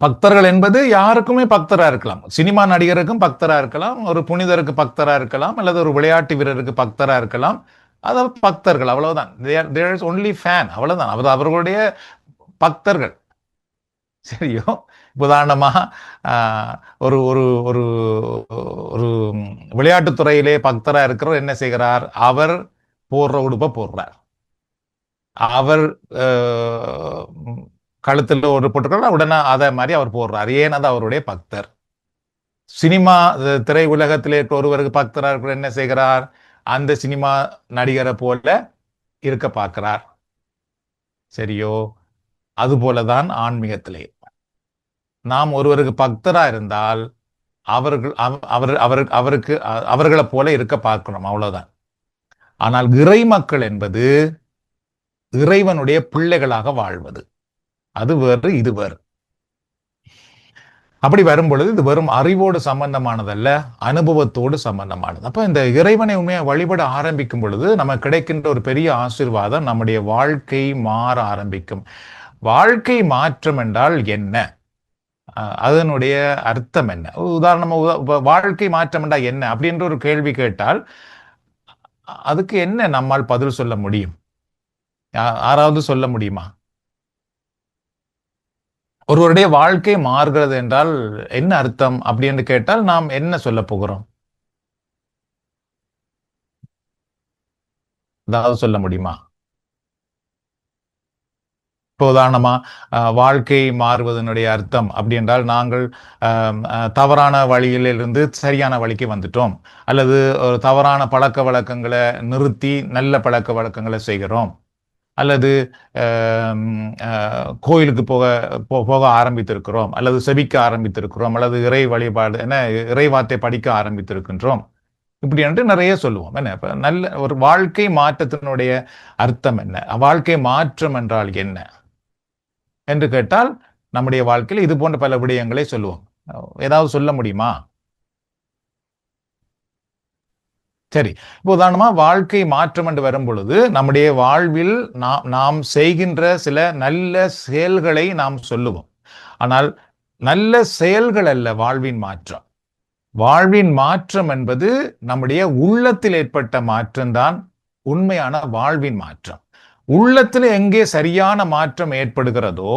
பக்தர்கள் என்பது யாருக்குமே பக்தரா இருக்கலாம். சினிமா நடிகருக்கும் பக்தரா இருக்கலாம், ஒரு புனிதருக்கு பக்தரா இருக்கலாம், அல்லது ஒரு விளையாட்டு வீரருக்கு பக்தரா இருக்கலாம். அதாவது பக்தர்கள், அவ்வளவுதான். தேர் இஸ் ஒன்லி ஃபேன், அவ்வளவுதான். அவர்களுடைய பக்தர்கள். சரியோ? உதாரணமா ஒரு ஒரு ஒரு ஒரு விளையாட்டுத்துறையிலே பக்தரா இருக்கிறவர் என்ன செய்கிறார்? அவர் போடுற உடுப்பை போடுறார், அவர் கழுத்துல ஒரு போட்டுக்கிறார், உடனே அதை மாதிரி அவர் போடுறார். ஏன்? அது அவருடைய பக்தர். சினிமா திரை உலகத்திலே ஒருவருக்கு பக்தராக இருக்கிற என்ன செய்கிறார்? அந்த சினிமா நடிகரை போல இருக்க பார்க்கிறார். சரியோ? அதுபோலதான் ஆன்மீகத்திலே நாம் ஒருவருக்கு பக்தரா இருந்தால் அவர்களை போல இருக்க பார்க்கணும், அவ்வளவுதான். ஆனால் இறை மக்கள் என்பது இறைவனுடைய பிள்ளைகளாக வாழ்வது. அது வேறு, இது வேறு. அப்படி வரும் பொழுது இது வெறும் அறிவோடு சம்பந்தமானதல்ல, அனுபவத்தோடு சம்பந்தமானது. அப்ப இந்த இறைவனை உண்மையை வழிபட ஆரம்பிக்கும் பொழுது நமக்கு கிடைக்கின்ற ஒரு பெரிய ஆசீர்வாதம், நம்முடைய வாழ்க்கை மாற ஆரம்பிக்கும். வாழ்க்கை மாற்றம் என்றால் என்ன? அதனுடைய அர்த்தம் என்ன? உதாரணமா வாழ்க்கை மாற்றம் என்றால் என்ன அப்படின்ற ஒரு கேள்வி கேட்டால் அதுக்கு என்ன நம்மால் பதில் சொல்ல முடியும்? யாராவது சொல்ல முடியுமா? ஒருவருடைய வாழ்க்கை மாறுகிறது என்றால் என்ன அர்த்தம் அப்படின்னு கேட்டால் நாம் என்ன சொல்ல போகிறோம்? ஏதாவது சொல்ல முடியுமா? இப்போ உதாரணமா வாழ்க்கை மாறுவதனுடைய அர்த்தம் அப்படி என்றால் நாங்கள் தவறான வழியிலிருந்து சரியான வழிக்கு வந்துட்டோம், அல்லது ஒரு தவறான பழக்க வழக்கங்களை நிறுத்தி நல்ல பழக்க வழக்கங்களை செய்கிறோம், அல்லது கோயிலுக்கு போக ஆரம்பித்திருக்கிறோம், அல்லது செபிக்க ஆரம்பித்திருக்கிறோம், அல்லது இறை வழிபாடு இறைவார்த்தை படிக்க ஆரம்பித்திருக்கின்றோம். இப்படி என்று நிறைய சொல்லுவோம். என்ன இப்ப நல்ல ஒரு வாழ்க்கை மாற்றத்தினுடைய அர்த்தம் என்ன? வாழ்க்கை மாற்றம் என்றால் என்ன என்று கேட்டால் நம்முடைய வாழ்க்கையில் இது போன்ற பல விடயங்களை சொல்லுவோம். ஏதாவது சொல்ல முடியுமா? சரி, இப்போ உதாரணமா வாழ்க்கை மாற்றம் என்று வரும் பொழுது நம்முடைய வாழ்வில் நாம் செய்கின்ற சில நல்ல செயல்களை நாம் சொல்லுவோம். ஆனால் நல்ல செயல்கள் அல்ல வாழ்வின் மாற்றம். வாழ்வின் மாற்றம் என்பது நம்முடைய உள்ளத்தில் ஏற்பட்ட மாற்றம்தான் உண்மையான வாழ்வின் மாற்றம். உள்ளத்தில் எங்கே சரியான மாற்றம் ஏற்படுகிறதோ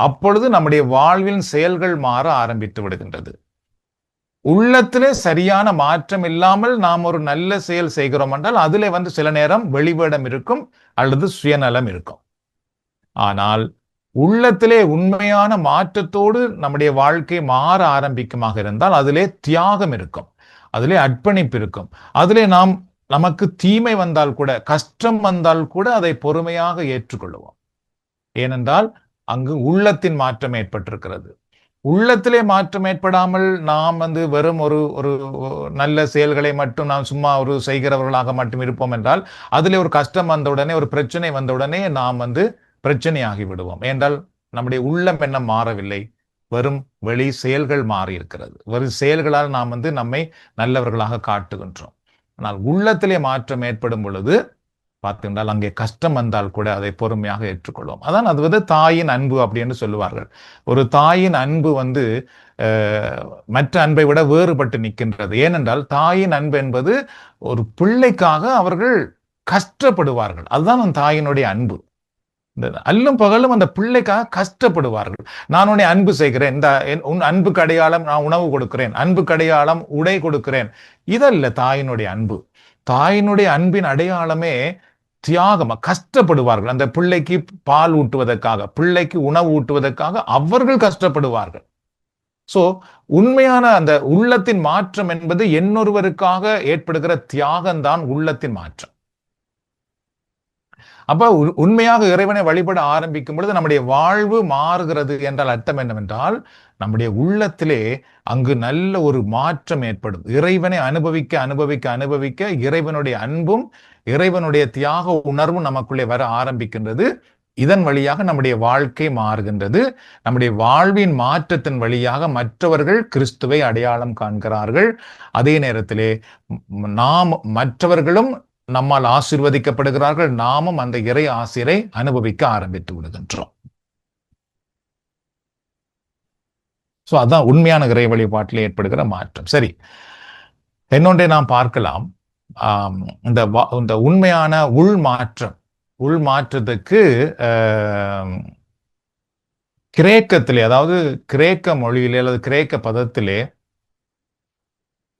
அப்பொழுது நம்முடைய வாழ்வின் செயல்கள் மாற ஆரம்பித்து விடுகின்றது. உள்ளத்திலே சரியான மாற்றம் இல்லாமல் நாம் ஒரு நல்ல செயல் செய்கிறோம் என்றால் அதிலே சில நேரம் வெளிவேடம் இருக்கும் அல்லது சுயநலம் இருக்கும். ஆனால் உள்ளத்திலே உண்மையான மாற்றத்தோடு நம்முடைய வாழ்க்கை மாற ஆரம்பிக்குமாக இருந்தால் அதிலே தியாகம் இருக்கும், அதிலே அர்ப்பணிப்பு இருக்கும், அதிலே நமக்கு தீமை வந்தால் கூட, கஷ்டம் வந்தால் கூட அதை பொறுமையாக ஏற்றுக்கொள்வோம். ஏனென்றால் அங்கு உள்ளத்தின் மாற்றம் ஏற்பட்டிருக்கிறது. உள்ளத்திலே மாற்றம் ஏற்படாமல் நாம் வெறும் ஒரு நல்ல செயல்களை மட்டும் நாம் சும்மா ஒரு செய்கிறவர்களாக மட்டும் இருப்போம் என்றால் அதிலே ஒரு கஷ்டம் வந்தவுடனே, ஒரு பிரச்சனை வந்தவுடனே நாம் பிரச்சனையாகி விடுவோம். ஏனென்றால் நம்முடைய உள்ளம் என்ன மாறவில்லை, வெறும் வெளி செயல்கள் மாறி இருக்கிறது. வெறும் செயல்களால் நாம் நம்மை நல்லவர்களாக காட்டுகின்றோம். ஆனால் உள்ளத்திலே மாற்றம் ஏற்படும் பொழுது பார்த்துக்கின்றால் அங்கே கஷ்டம் வந்தால் கூட அதை பொறுமையாக ஏற்றுக்கொள்வோம். அதான் அது தாயின் அன்பு அப்படின்னு சொல்லுவார்கள். ஒரு தாயின் அன்பு மற்ற அன்பை விட வேறுபட்டு நிற்கின்றது. ஏனென்றால் தாயின் அன்பு என்பது ஒரு பிள்ளைக்காக அவர்கள் கஷ்டப்படுவார்கள். அதுதான் தாயினுடைய அன்பு. இந்த அல்லும் பகலும் அந்த பிள்ளைக்காக கஷ்டப்படுவார்கள். நான் உன்னை அன்பு செய்கிறேன், உன் அன்புக்கு அடையாளம் நான் உணவு கொடுக்கிறேன், அன்புக்கு அடையாளம் உடை கொடுக்கிறேன். இதல்ல தாயினுடைய அன்பு. தாயினுடைய அன்பின் அடையாளமே தியாகமா, கஷ்டப்படுவார்கள். அந்த பிள்ளைக்கு பால் ஊட்டுவதற்காக, பிள்ளைக்கு உணவு ஊட்டுவதற்காக அவர்கள் கஷ்டப்படுவார்கள். சோ உண்மையான அந்த உள்ளத்தின் மாற்றம் என்பது இன்னொருவருக்காக ஏற்படுகிற தியாகம்தான் உள்ளத்தின் மாற்றம். அப்ப உண்மையாக இறைவனை வழிபட ஆரம்பிக்கும் பொழுது நம்முடைய வாழ்வு மாறுகிறது என்றால் அர்த்தம் என்னவென்றால் நம்முடைய உள்ளத்திலே அங்கு நல்ல ஒரு மாற்றம் ஏற்படும். இறைவனை அனுபவிக்க அனுபவிக்க அனுபவிக்க இறைவனுடைய அன்பும் இறைவனுடைய தியாக உணர்வும் நமக்குள்ளே வர ஆரம்பிக்கின்றது. இதன் வழியாக நம்முடைய வாழ்க்கை மாறுகின்றது. நம்முடைய வாழ்வின் மாற்றத்தின் வழியாக மற்றவர்கள் கிறிஸ்துவை அடையாளம் காண்கிறார்கள். அதே நேரத்திலே நாம் மற்றவர்களும் நம்மால் ஆசீர்வதிக்கப்படுகிறார்கள். நாமும் அந்த இறை ஆசிரை அனுபவிக்க ஆரம்பித்து விடுகின்றோம். சோ அதான் உண்மையான இறை வழிபாட்டில் ஏற்படுகிற மாற்றம். சரி, இன்னொன்றை நாம் பார்க்கலாம். இந்த உண்மையான உள் மாற்றத்துக்கு கிரேக்கத்திலே, அதாவது கிரேக்க மொழியிலே அல்லது கிரேக்க பதத்திலே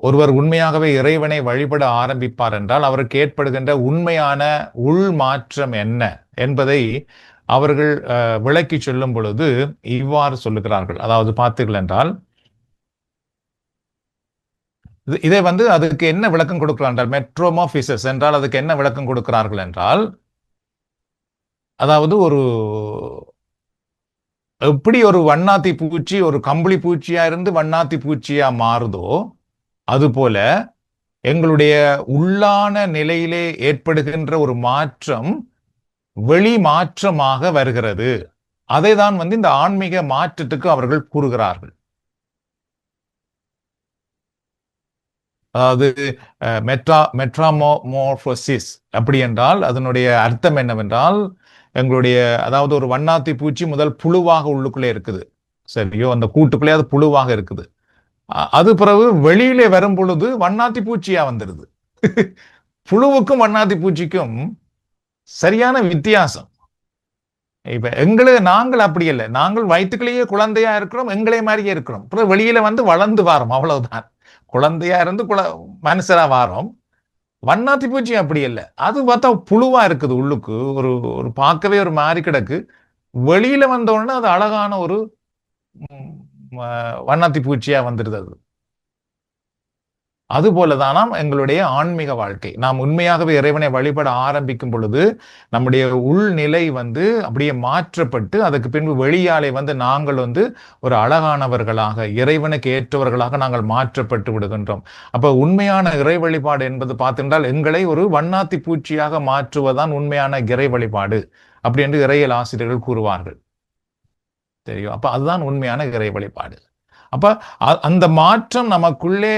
ஒருவர் உண்மையாகவே இறைவனை வழிபட ஆரம்பிப்பார் என்றால் அவருக்கு ஏற்படுகின்ற உண்மையான உள் மாற்றம் என்ன என்பதை அவர்கள் விளக்கி சொல்லும் பொழுது இவ்வாறு சொல்லுகிறார்கள். அதாவது பார்த்தீர்கள் என்றால் இதை வந்து அதுக்கு என்ன விளக்கம் கொடுக்கிறார் என்றால், மெட்ரோமார்பிசஸ் என்றால் அதுக்கு என்ன விளக்கம் கொடுக்கிறார்கள் என்றால், அதாவது எப்படி ஒரு வண்ணாத்தி பூச்சி ஒரு கம்பளி பூச்சியா இருந்து வண்ணாத்தி பூச்சியா மாறுதோ, அதுபோல எங்களுடைய உள்ளான நிலையிலே ஏற்படுகின்ற ஒரு மாற்றம் வெளி மாற்றமாக வருகிறது. அதை தான் வந்து இந்த ஆன்மீக மாற்றத்துக்கு அவர்கள் கூறுகிறார்கள். அதாவது மெட்ராமோர்போசிஸ் அப்படி என்றால் அதனுடைய அர்த்தம் என்னவென்றால், எங்களுடைய அதாவது ஒரு வண்ணாத்தி பூச்சி முதல் புழுவாக உள்ளுக்குள்ளே இருக்குது, சரியோ, அந்த கூட்டுக்குள்ளே அது புழுவாக இருக்குது. அது பிறகு வெளியிலே வரும் பொழுது வண்ணாத்தி பூச்சியா வந்துடுது. புழுவுக்கும் வண்ணாத்தி பூச்சிக்கும் சரியான வித்தியாசம். இப்ப நாங்கள் அப்படி இல்லை, நாங்கள் வயிற்றுக்குள்ளேயே குழந்தையா இருக்கிறோம், எங்களே மாதிரியே இருக்கிறோம். அப்புறம் வெளியில வந்து வளர்ந்து வாரோம், அவ்வளவுதான். குழந்தையா இருந்து மனுஷரா வாரோம். வண்ணாத்தி பூச்சி அப்படி இல்லை, அது பார்த்தா புழுவா இருக்குது உள்ளுக்கு, ஒரு பார்க்கவே ஒரு மாறி கிடக்கு. வெளியில வந்த உடனே அது அழகான ஒரு வண்ணாத்தி பூச்சியா வந்துடுது. அது போலதானாம் எங்களுடைய ஆன்மீக வாழ்க்கை. நாம் உண்மையாகவே இறைவனை வழிபட ஆரம்பிக்கும் பொழுது நம்முடைய உள்நிலை வந்து அப்படியே மாற்றப்பட்டு அதுக்கு பின்பு வெளியாலே வந்து நாங்கள் வந்து ஒரு அழகானவர்களாக இறைவனுக்கு ஏற்றவர்களாக நாங்கள் மாற்றப்பட்டு விடுகின்றோம். அப்ப உண்மையான இறை வழிபாடு என்பது பார்த்திருந்தால் எங்களை ஒரு வண்ணாத்தி பூச்சியாக மாற்றுவதுதான் உண்மையான இறை வழிபாடு அப்படி என்று இறையியல் ஆசிரியர்கள் கூறுவார்கள். தெரியும். அப்ப அதுதான் உண்மையான இறை வழிபாடு. அப்ப அந்த மாற்றம் நமக்குள்ளே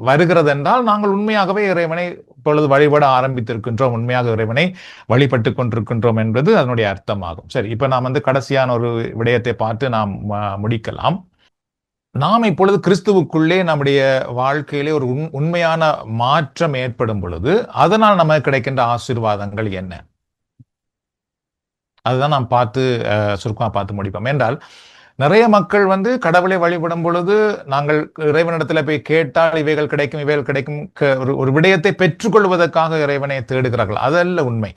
வருகிறது என்றால் நாங்கள் உண்மையாகவே இறைவனை இப்பொழுது வழிபட ஆரம்பித்திருக்கின்றோம், உண்மையாக இறைவனை வழிபட்டு கொண்டிருக்கின்றோம் என்பது அதனுடைய அர்த்தமாகும். சரி, இப்ப நாம் வந்து கடைசியான ஒரு விடயத்தை பார்த்து நாம் முடிக்கலாம். நாம் இப்பொழுது கிறிஸ்துவுக்குள்ளே நம்முடைய வாழ்க்கையிலே ஒரு உண்மையான மாற்றம் ஏற்படும் பொழுது அதனால் நமக்கு கிடைக்கின்ற ஆசீர்வாதங்கள் என்ன, அதுதான் நாம் பார்த்து சுருக்கமாக பார்த்து முடிப்போம். என்றால் நிறைய மக்கள் வந்து கடவுளை வழிபடும் பொழுது நாங்கள் இறைவனிடத்துல போய் கேட்டால் இவைகள் கிடைக்கும் ஒரு விடயத்தை பெற்றுக்கொள்வதற்காக இறைவனை தேடுகிறார்கள். அதல்ல உண்மை.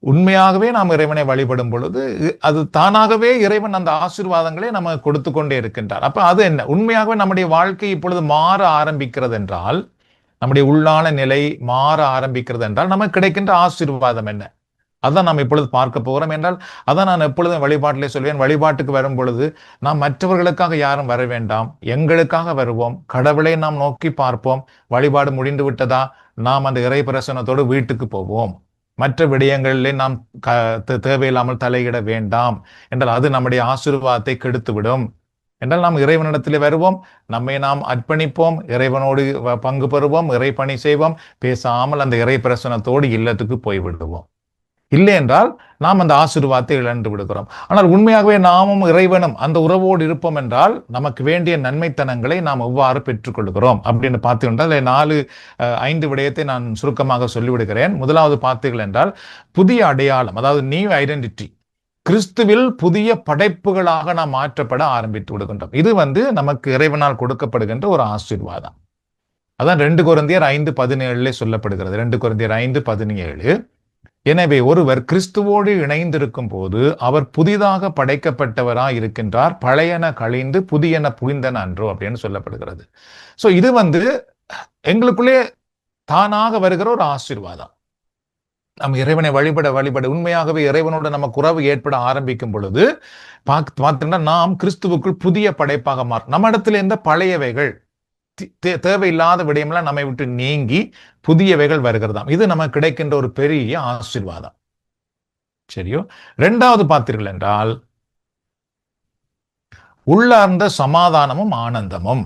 உண்மையாகவே நாம் இறைவனை வழிபடும் பொழுது அது தானாகவே இறைவன் அந்த ஆசீர்வாதங்களை நம்ம கொடுத்து கொண்டே இருக்கின்றார். அப்ப அது என்ன, உண்மையாகவே நம்முடைய வாழ்க்கை இப்பொழுது மாற ஆரம்பிக்கிறது என்றால், நம்முடைய உள்ளான நிலை மாற ஆரம்பிக்கிறது என்றால் நமக்கு கிடைக்கின்ற ஆசீர்வாதம் என்ன, அதான் நாம் இப்பொழுது பார்க்க போகிறோம். என்றால் அதான் நான் எப்பொழுதும் வழிபாட்டிலே சொல்வேன், வழிபாட்டுக்கு வரும் பொழுது நாம் மற்றவர்களுக்காக யாரும் வர வேண்டாம், எங்களுக்காக வருவோம், கடவுளை நாம் நோக்கி பார்ப்போம். வழிபாடு முடிந்து விட்டதா, நாம் அந்த இறை பிரசன்னத்தோடு வீட்டுக்கு போவோம். மற்ற விடயங்களிலே நாம் தேவையில்லாமல் தலையிட வேண்டாம் என்றால் அது நம்முடைய ஆசீர்வாதத்தை கெடுத்துவிடும். என்றால் நாம் இறைவனிடத்திலே வருவோம், நம்மை நாம் அர்ப்பணிப்போம், இறைவனோடு பங்கு பெறுவோம், இறை பணி செய்வோம், பேசாமல் அந்த இறை பிரசன்னத்தோடு இல்லத்துக்கு போய்விடுவோம். இல்லை என்றால் நாம் அந்த ஆசீர்வாதத்தை இழந்து விடுகிறோம். ஆனால் உண்மையாகவே நாமும் இறைவனும் அந்த உறவோடு இருப்போம் என்றால் நமக்கு வேண்டிய நன்மைத்தனங்களை நாம் எவ்வாறு பெற்றுக்கொள்கிறோம் அப்படின்னு பார்த்தீர்கள் 4-5 விடயத்தை நான் சுருக்கமாக சொல்லிவிடுகிறேன். முதலாவது பார்த்தீர்கள் என்றால் புதிய அடையாளம், அதாவது நியூ ஐடென்டிட்டி. கிறிஸ்துவில் புதிய படைப்புகளாக நாம் மாற்றப்பட ஆரம்பித்து விடுகின்றோம். இது வந்து நமக்கு இறைவனால் கொடுக்கப்படுகின்ற ஒரு ஆசீர்வாதம். அதான் 2 கொரிந்தியர் 5:17 சொல்லப்படுகிறது. 2 கொரிந்தியர் 5:17. எனவே ஒருவர் கிறிஸ்துவோடு இணைந்திருக்கும் போது அவர் புதிதாக படைக்கப்பட்டவராய் இருக்கின்றார், பழையன கழிந்து புதியன புரிந்தன அன்றோ அப்படின்னு சொல்லப்படுகிறது. சோ இது வந்து எங்களுக்குள்ளே தானாக வருகிற ஒரு ஆசீர்வாதம். நம்ம இறைவனை வழிபட உண்மையாகவே இறைவனோட நமக்கு உறவு ஏற்பட ஆரம்பிக்கும் பொழுது பார்த்தோம்னா நாம் கிறிஸ்துவுக்குள் புதிய படைப்பாக மாறும். நம்ம இடத்துல இருந்த பழையவைகள் தேவையில்லாத விடயமெல்லாம் நம்மை விட்டு நீங்கி புதியவைகள் வருகிறதாம். இது நமக்கு கிடைக்கின்ற ஒரு பெரிய ஆசீர்வாதம். சரியோ. 2வது பார்த்தீர்கள் என்றால் உள்ளார்ந்த சமாதானமும் ஆனந்தமும்.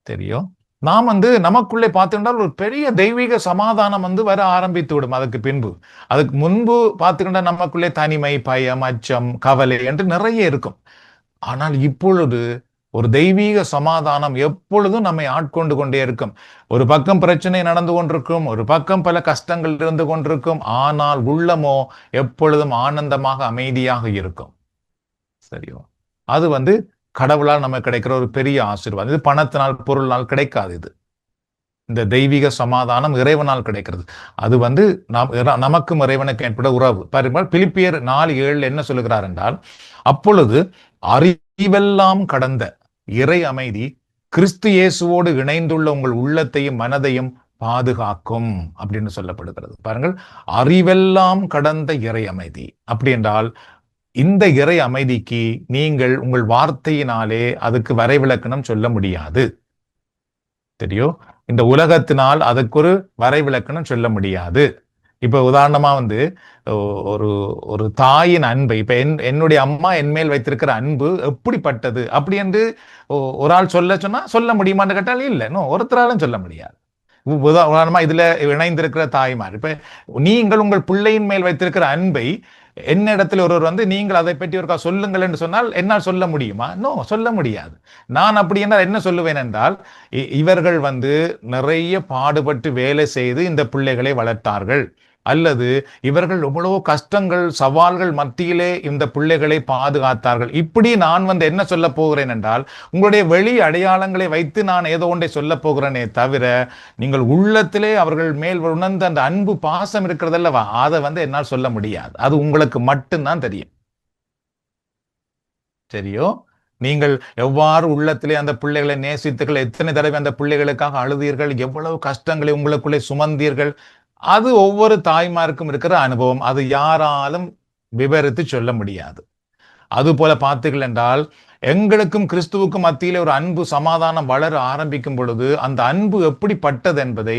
தெரியும். நாம் வந்து நமக்குள்ளே பார்த்துக்கிட்டால் ஒரு பெரிய தெய்வீக சமாதானம் வந்து வர ஆரம்பித்து விடும். அதுக்கு முன்பு பார்த்துக்கிட்டா நமக்குள்ளே தனிமை, பயம், அச்சம், கவலை என்று நிறைய இருக்கும். ஆனால் இப்பொழுது ஒரு தெய்வீக சமாதானம் எப்பொழுதும் நம்மை ஆட்கொண்டு கொண்டே இருக்கும். ஒரு பக்கம் பிரச்சனை நடந்து கொண்டிருக்கும், ஒரு பக்கம் பல கஷ்டங்கள் இருந்து கொண்டிருக்கும், ஆனால் உள்ளமோ எப்பொழுதும் ஆனந்தமாக அமைதியாக இருக்கும். சரியோ. அது வந்து கடவுளால் நமக்கு கிடைக்கிற ஒரு பெரிய ஆசீர்வாதம். இது பணத்தினால் பொருளால் கிடைக்காது. இது இந்த தெய்வீக சமாதானம் இறைவனால் கிடைக்கிறது. அது வந்து நமக்கும் இறைவனுக்கு ஏற்பட உறவு. பாருங்கள், பிலிப்பியர் 4:7 என்ன சொல்லுகிறார் என்றால், அப்பொழுது அறிவெல்லாம் கடந்த இறை அமைதி கிறிஸ்து இயேசுவோடு இணைந்துள்ள உங்கள் உள்ளத்தையும் மனதையும் பாதுகாக்கும் அப்படின்னு சொல்லப்படுகிறது. பாருங்கள், அறிவெல்லாம் கடந்த இறை அமைதி. அப்படி என்றால் இந்த இறை அமைதிக்கு நீங்கள் உங்கள் வார்த்தையினாலே அதுக்கு வரைவிலக்கணம் சொல்ல முடியாது. தெரியும், இந்த உலகத்தினால் அதுக்கு ஒரு வரைவிலக்கணம் சொல்ல முடியாது. இப்ப உதாரணமா வந்து ஒரு ஒரு தாயின் அன்பை, இப்ப என்னுடைய அம்மா என் மேல் வைத்திருக்கிற அன்பு எப்படிப்பட்டது அப்படி என்று ஒரு ஆள் சொன்னா சொல்ல முடியுமான்னு கேட்டால் இல்லை, ஒருத்தராலும் சொல்ல முடியாது. உதாரணமா இதுல இணைந்திருக்கிற தாய்மார், இப்ப நீங்கள் உங்கள் பிள்ளையின் மேல் வைத்திருக்கிற அன்பை என்னிடத்தில் ஒருவர் வந்து நீங்கள் அதை பற்றி ஒருக்கா சொல்லுங்கள் என்று சொன்னால் என்னால் சொல்ல முடியுமா? சொல்ல முடியாது. நான் அப்படி என்றால் என்ன சொல்லுவேன் என்றால், இவர்கள் வந்து நிறைய பாடுபட்டு வேலை செய்து இந்த பிள்ளைகளை வளர்த்தார்கள், அல்லது இவர்கள் எவ்வளவு கஷ்டங்கள் சவால்கள் மத்தியிலே இந்த பிள்ளைகளை பாதுகாத்தார்கள். இப்படி நான் வந்து என்ன சொல்ல போகிறேன் என்றால், உங்களுடைய வெளி அடையாளங்களை வைத்து நான் ஏதோ ஒன்றை சொல்ல போகிறேனே தவிர, நீங்கள் உள்ளத்திலே அவர்கள் மேல் உணர்ந்த அந்த அன்பு பாசம் இருக்கிறதல்லவா, அதை வந்து என்னால் சொல்ல முடியாது. அது உங்களுக்கு மட்டும்தான் தெரியும். சரியோ? நீங்கள் எவ்வாறு உள்ளத்திலே அந்த பிள்ளைகளை நேசித்தீர்கள், எத்தனை தடவை அந்த பிள்ளைகளுக்காக அழுதீர்கள், எவ்வளவு கஷ்டங்களை உங்களுக்குள்ளே சுமந்தீர்கள், அது ஒவ்வொரு தாய்மாருக்கும் இருக்கிற அனுபவம். அது யாராலும் விவரித்து சொல்ல முடியாது. அது போல பார்த்தீர்கள் என்றால், எங்களுக்கும் கிறிஸ்துவுக்கும் மத்தியிலே ஒரு அன்பு சமாதானம் வளர ஆரம்பிக்கும் பொழுது அந்த அன்பு எப்படிப்பட்டது என்பதை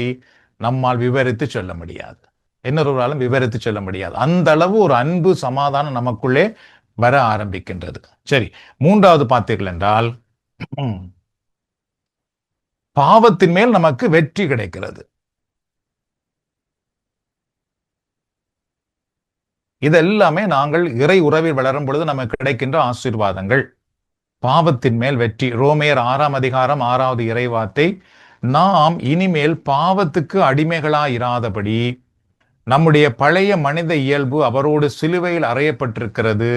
நம்மால் விவரித்து சொல்ல முடியாது, இன்னொருவராலும் விவரித்து சொல்ல முடியாது. அந்த அளவு ஒரு அன்பு சமாதானம் நமக்குள்ளே வர ஆரம்பிக்கின்றது. சரி, மூன்றாவது பார்த்தீர்கள் என்றால், பாவத்தின் மேல் நமக்கு வெற்றி கிடைக்கிறது. இதெல்லாமே நாங்கள் இறை உறவில் வளரும் பொழுது நமக்கு கிடைக்கின்ற ஆசீர்வாதங்கள். பாவத்தின் மேல் வெற்றி. ரோமேயர் 6:6 இறைவார்த்தை, நாம் இனிமேல் பாவத்துக்கு அடிமைகளாயிராதபடி நம்முடைய பழைய மனித இயல்பு அவரோடு சிலுவையில் அறையப்பட்டிருக்கிறது.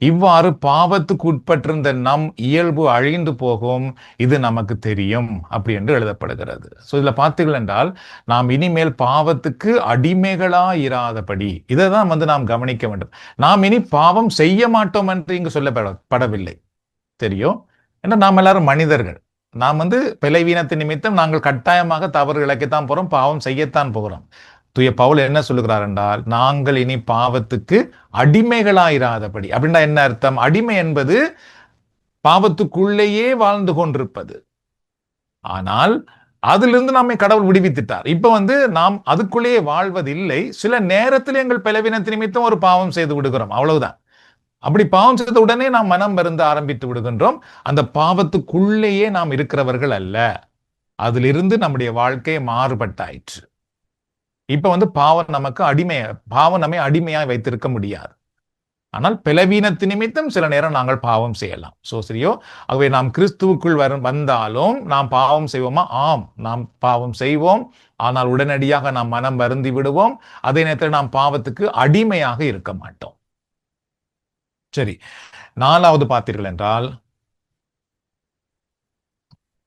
இவ்வாறு பாவத்துக்கு உட்பட்டிருந்த நம் இயல்பு அழிந்து போகும், இது நமக்கு தெரியும் அப்படி என்று எழுதப்படுகிறது. ஸோ இதுல பார்த்தீர்கள் என்றால், நாம் இனிமேல் பாவத்துக்கு அடிமைகளாயிராதபடி, இதை தான் வந்து நாம் கவனிக்க வேண்டும். நாம் இனி பாவம் செய்ய மாட்டோம் என்று இங்கு சொல்லப்படவில்லை. தெரியும், ஏன்னா நாம் எல்லாரும் மனிதர்கள். நாம் வந்து பலவீனத்தின் நிமித்தம் நாங்கள் கட்டாயமாக தவறு இழைக்கத்தான் போறோம், பாவம் செய்யத்தான் போகிறோம். தூய பவுல் என்ன சொல்லுகிறார் என்றால், நாங்கள் இனி பாவத்துக்கு அடிமைகளாயிராதபடி. அப்படின்னா என்ன அர்த்தம்? அடிமை என்பது பாவத்துக்குள்ளேயே வாழ்ந்து கொண்டிருப்பது. ஆனால் அதிலிருந்து நம்மை கடவுள் விடுவித்துட்டார். இப்ப வந்து நாம் அதுக்குள்ளேயே வாழ்வதில்லை. சில நேரத்தில் எங்கள் பலவீனத்தின் நிமித்தம் ஒரு பாவம் செய்து விடுகிறோம், அவ்வளவுதான். அப்படி பாவம் செய்த உடனே நாம் மனம் வருந்த ஆரம்பித்து விடுகின்றோம். அந்த பாவத்துக்குள்ளேயே நாம் இருக்கிறவர்கள் அல்ல, அதிலிருந்து நம்முடைய வாழ்க்கை மாறுபட்டாயிற்று. இப்ப வந்து பாவம் நம்மை அடிமையாய் வைத்திருக்க முடியாது. ஆனால் பலவீனத்து நிமித்தம் சில நேரம் நாங்கள் பாவம் செய்யலாம். சரியோ? ஆகவே நாம் கிறிஸ்துவுக்குள் வந்தாலும் நாம் பாவம் செய்வோமா? ஆம், நாம் பாவம் செய்வோம். ஆனால் உடனடியாக நாம் மனம் வருந்தி விடுவோம். அதே நேரத்தில் நாம் பாவத்துக்கு அடிமையாக இருக்க மாட்டோம். சரி, 4வது பார்த்தீர்கள் என்றால்,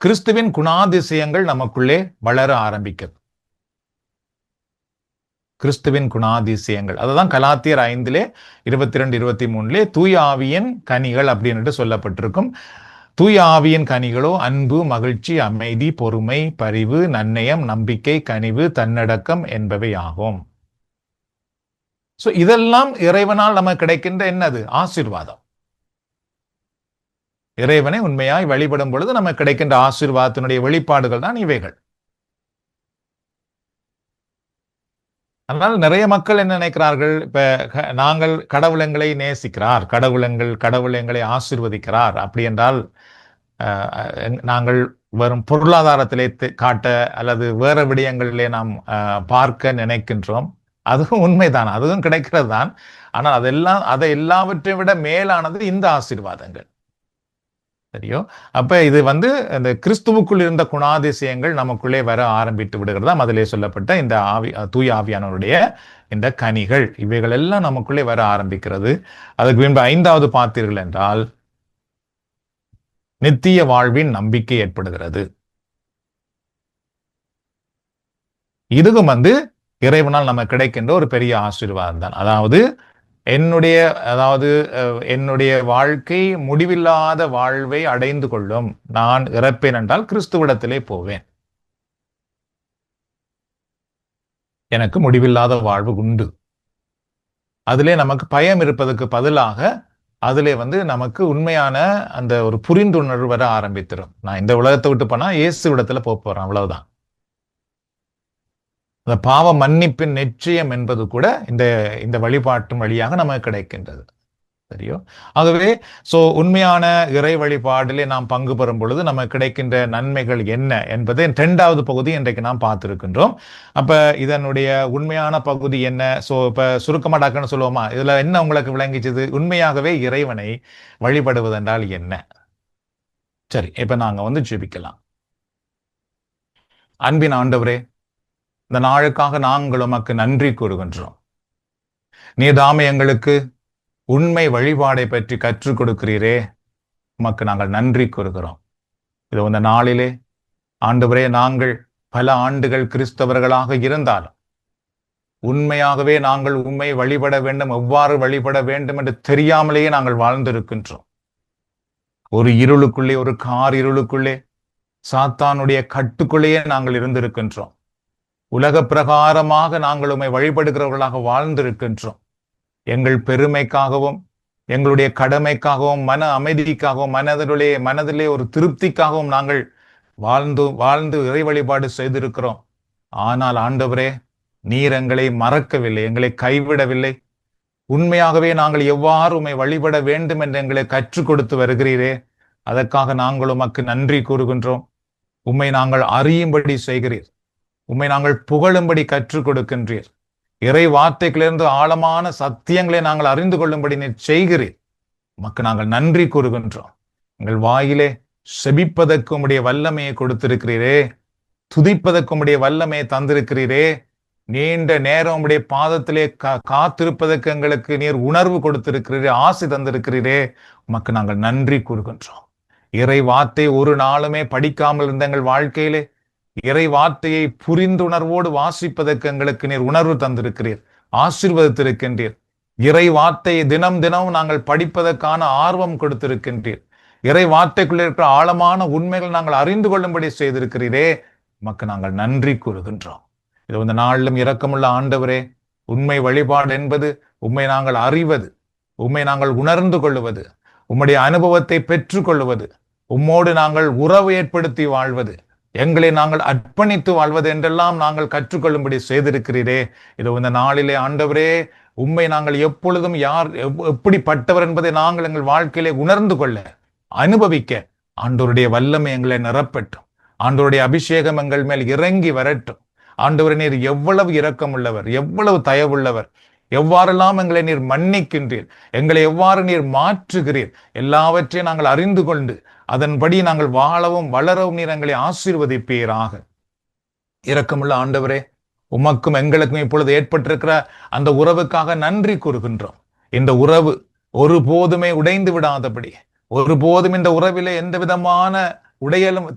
கிறிஸ்துவின் குணாதிசயங்கள் நமக்குள்ளே வளர ஆரம்பிக்கிறது. கிறிஸ்துவின் குணாதிசயங்கள், அதுதான் கலாத்தியர் 5:22-23 தூய ஆவியின் கனிகள் அப்படின்னு சொல்லப்பட்டிருக்கும். தூய ஆவியின் கனிகளோ அன்பு, மகிழ்ச்சி, அமைதி, பொறுமை, பரிவு, நன்னயம், நம்பிக்கை, கனிவு, தன்னடக்கம் என்பவை ஆகும். சோ இதெல்லாம் இறைவனால் நமக்கு கிடைக்கின்ற என்னது? ஆசீர்வாதம். இறைவனை உண்மையாய் வழிபடும் பொழுது நமக்கு கிடைக்கின்ற ஆசீர்வாதத்தினுடைய வெளிப்பாடுகள் தான் இவைகள். அதனால் நிறைய மக்கள் என்ன நினைக்கிறார்கள், இப்ப நாங்கள் கடவுள் எங்களை நேசிக்கிறார், கடவுள் எங்களை ஆசீர்வதிக்கிறார் அப்படி என்றால் நாங்கள் வரும் பொருளாதாரத்திலே காட்ட அல்லது வேற விடயங்களிலே நாம் பார்க்க நினைக்கின்றோம். அதுவும் உண்மைதான், அதுவும் கிடைக்கிறது தான். ஆனால் அதை எல்லாவற்றை விட மேலானது இந்த ஆசீர்வாதங்கள். சரியோ? அப்ப இது வந்து இந்த கிறிஸ்துவுக்குள் இருந்த குணாதிசயங்கள் நமக்குள்ளே வர ஆரம்பித்து விடுகிறதா அதிலே சொல்லப்பட்ட இந்த தூய ஆவியானவருடைய இந்த கனிகள், இவைகள் எல்லாம் நமக்குள்ளே வர ஆரம்பிக்கிறது. அதுக்கு பின்பு 5வது பார்த்தீர்கள் என்றால், நித்திய வாழ்வின் நம்பிக்கை ஏற்படுகிறது. இதுவும் இறைவனால் நமக்கு கிடைக்கின்ற ஒரு பெரிய ஆசீர்வாதம் தான். அதாவது என்னுடைய வாழ்க்கை முடிவில்லாத வாழ்வை அடைந்து கொள்ளும். நான் இறப்பேன் என்றால் கிறிஸ்துவிடத்திலே போவேன். எனக்கு முடிவில்லாத வாழ்வு உண்டு. அதிலே நமக்கு பயம் இருப்பதற்கு பதிலாக அதிலே நமக்கு உண்மையான அந்த ஒரு புரிந்துணர்வு வர ஆரம்பித்திடும். நான் இந்த உலகத்தை விட்டு போனா இயேசு இடத்துல போறேன், அவ்வளவுதான். அந்த பாவ மன்னிப்பின் நிச்சயம் என்பது கூட இந்த வழிபாட்டின் வழியாக நமக்கு கிடைக்கின்றது. சரியோ? ஆகவே உண்மையான இறை வழிபாடிலே நாம் பங்கு பெறும் பொழுது நமக்கு கிடைக்கின்ற நன்மைகள் என்ன என்பதை 2வது பகுதி இன்றைக்கு நாம் பார்த்திருக்கின்றோம். அப்ப இதனுடைய உண்மையான பகுதி என்ன? இப்ப சுருக்கமாட்டாக்கன்னு சொல்லுவோமா? இதுல என்ன உங்களுக்கு விளங்கிச்சது? உண்மையாகவே இறைவனை வழிபடுவதென்றால் என்ன? சரி, இப்ப நாங்க ஜெபிக்கலாம். அன்பின் ஆண்டவரே, இந்த நாளுக்காக நாங்கள் உமக்கு நன்றி கூறுகின்றோம். நீதாமே எங்களுக்கு உண்மை வழிபாடை பற்றி கற்றுக் கொடுக்கிறீரே, உமக்கு நாங்கள் நன்றி கூறுகிறோம். இது இந்த நாளிலே ஆண்டவரே, நாங்கள் பல ஆண்டுகள் கிறிஸ்தவர்களாக இருந்தாலும் உண்மையாகவே நாங்கள் உண்மை வழிபட வேண்டும், எவ்வாறு வழிபட வேண்டும் என்று தெரியாமலேயே நாங்கள் வாழ்ந்திருக்கின்றோம். ஒரு இருளுக்குள்ளே, ஒரு கார் இருளுக்குள்ளே, சாத்தானுடைய கட்டுக்குள்ளேயே நாங்கள் இருந்திருக்கின்றோம். உலக பிரகாரமாக நாங்கள் உம்மை வழிபடுகிறவர்களாக வாழ்ந்திருக்கின்றோம். எங்கள் பெருமைக்காகவும் எங்களுடைய கடமைக்காகவும் மன அமைதிக்காகவும் மனதிலே ஒரு திருப்திக்காகவும் நாங்கள் வாழ்ந்து இறை வழிபாடு செய்திருக்கிறோம். ஆனால் ஆண்டவரே, நீர் எங்களை மறக்கவில்லை, எங்களை கைவிடவில்லை. உண்மையாகவே நாங்கள் எவ்வாறு உம்மை வழிபட வேண்டும் என்று எங்களை கற்றுக் கொடுத்து வருகிறீரே, அதற்காக நாங்கள் உமக்கு நன்றி கூறுகின்றோம். உம்மை நாங்கள் அறியும்படி செய்கிறீர், உம்மை நாங்கள் புகழும்படி கற்றுக் கொடுக்கின்றீர். இறை வார்த்தைகளிலிருந்து ஆழமான சத்தியங்களை நாங்கள் அறிந்து கொள்ளும்படி நீர் செய்கிறீர். உமக்கு நாங்கள் நன்றி கூறுகின்றோம். எங்கள் வாயிலே செபிப்பதற்கு உம்முடைய வல்லமையை கொடுத்திருக்கிறீரே, துதிப்பதற்கு உம்முடைய வல்லமையை தந்திருக்கிறீரே, நீண்ட நேரம் உம்முடைய பாதத்திலே காத்திருப்பதற்கு எங்களுக்கு நீர் உணர்வு கொடுத்திருக்கிறீரே, ஆசி தந்திருக்கிறீரே, உமக்கு நாங்கள் நன்றி கூறுகின்றோம். இறை வார்த்தை ஒரு நாளுமே படிக்காமல் இருந்த எங்கள் வாழ்க்கையிலே இறை வார்த்தையை புரிந்துணர்வோடு வாசிப்பதற்கு எங்களுக்கு நீர் உணர்வு தந்திருக்கிறீர், ஆசீர்வதித்திருக்கின்றீர். இறை வார்த்தையை தினம் நாங்கள் படிப்பதற்கான ஆர்வம் கொடுத்திருக்கின்றீர். இறை வார்த்தைக்குள்ள இருக்கிற ஆழமான உண்மைகள் நாங்கள் அறிந்து கொள்ளும்படி செய்திருக்கிறீரே, உமக்கு நாங்கள் நன்றி கூறுகின்றோம். இது இந்த நாளிலும் இரக்கமுள்ள ஆண்டவரே, உண்மை வழிபாடு என்பது உம்மை நாங்கள் அறிவது, உம்மை நாங்கள் உணர்ந்து கொள்ளுவது, உம்முடைய அனுபவத்தை பெற்றுக்கொள்வது, உம்மோடு நாங்கள் உறவு ஏற்படுத்தி வாழ்வது, எங்களை நாங்கள் அர்ப்பணித்து வாழ்வது என்றெல்லாம் நாங்கள் கற்றுக்கொள்ளும்படி செய்திருக்கிறீரே. இது இந்த நாளிலே ஆண்டவரே, உம்மை நாங்கள் எப்பொழுதும் எப்படிப்பட்டவர் என்பதை நாங்கள் எங்கள் வாழ்க்கையிலே உணர்ந்து கொள்ள, அனுபவிக்க ஆண்டவருடைய வல்லமை எங்களை நிரப்பட்டும். ஆண்டவருடைய அபிஷேகம் எங்கள் மேல் இறங்கி வரட்டும். ஆண்டவரே, நீர் எவ்வளவு இரக்கம் உள்ளவர், எவ்வளவு தயவுள்ளவர், எவ்வாறெல்லாம் எங்களை நீர் மன்னிக்கின்றீர், எங்களை எவ்வாறு நீர் மாற்றுகிறீர், எல்லாவற்றையும் நாங்கள் அறிந்து கொண்டு அதன்படி நாங்கள் வாழவும் வளரவும் நீர் எங்களை ஆசீர்வதிப்பீராக. இரக்கமுள்ள ஆண்டவரே, உமக்கும் எங்களுக்கும் இப்பொழுது ஏற்பட்டிருக்கிற அந்த உறவுக்காக நன்றி கூறுகின்றோம். இந்த உறவு ஒருபோதுமே உடைந்து விடாதபடி, ஒருபோதும் இந்த உறவிலே எந்த விதமான உடையலும்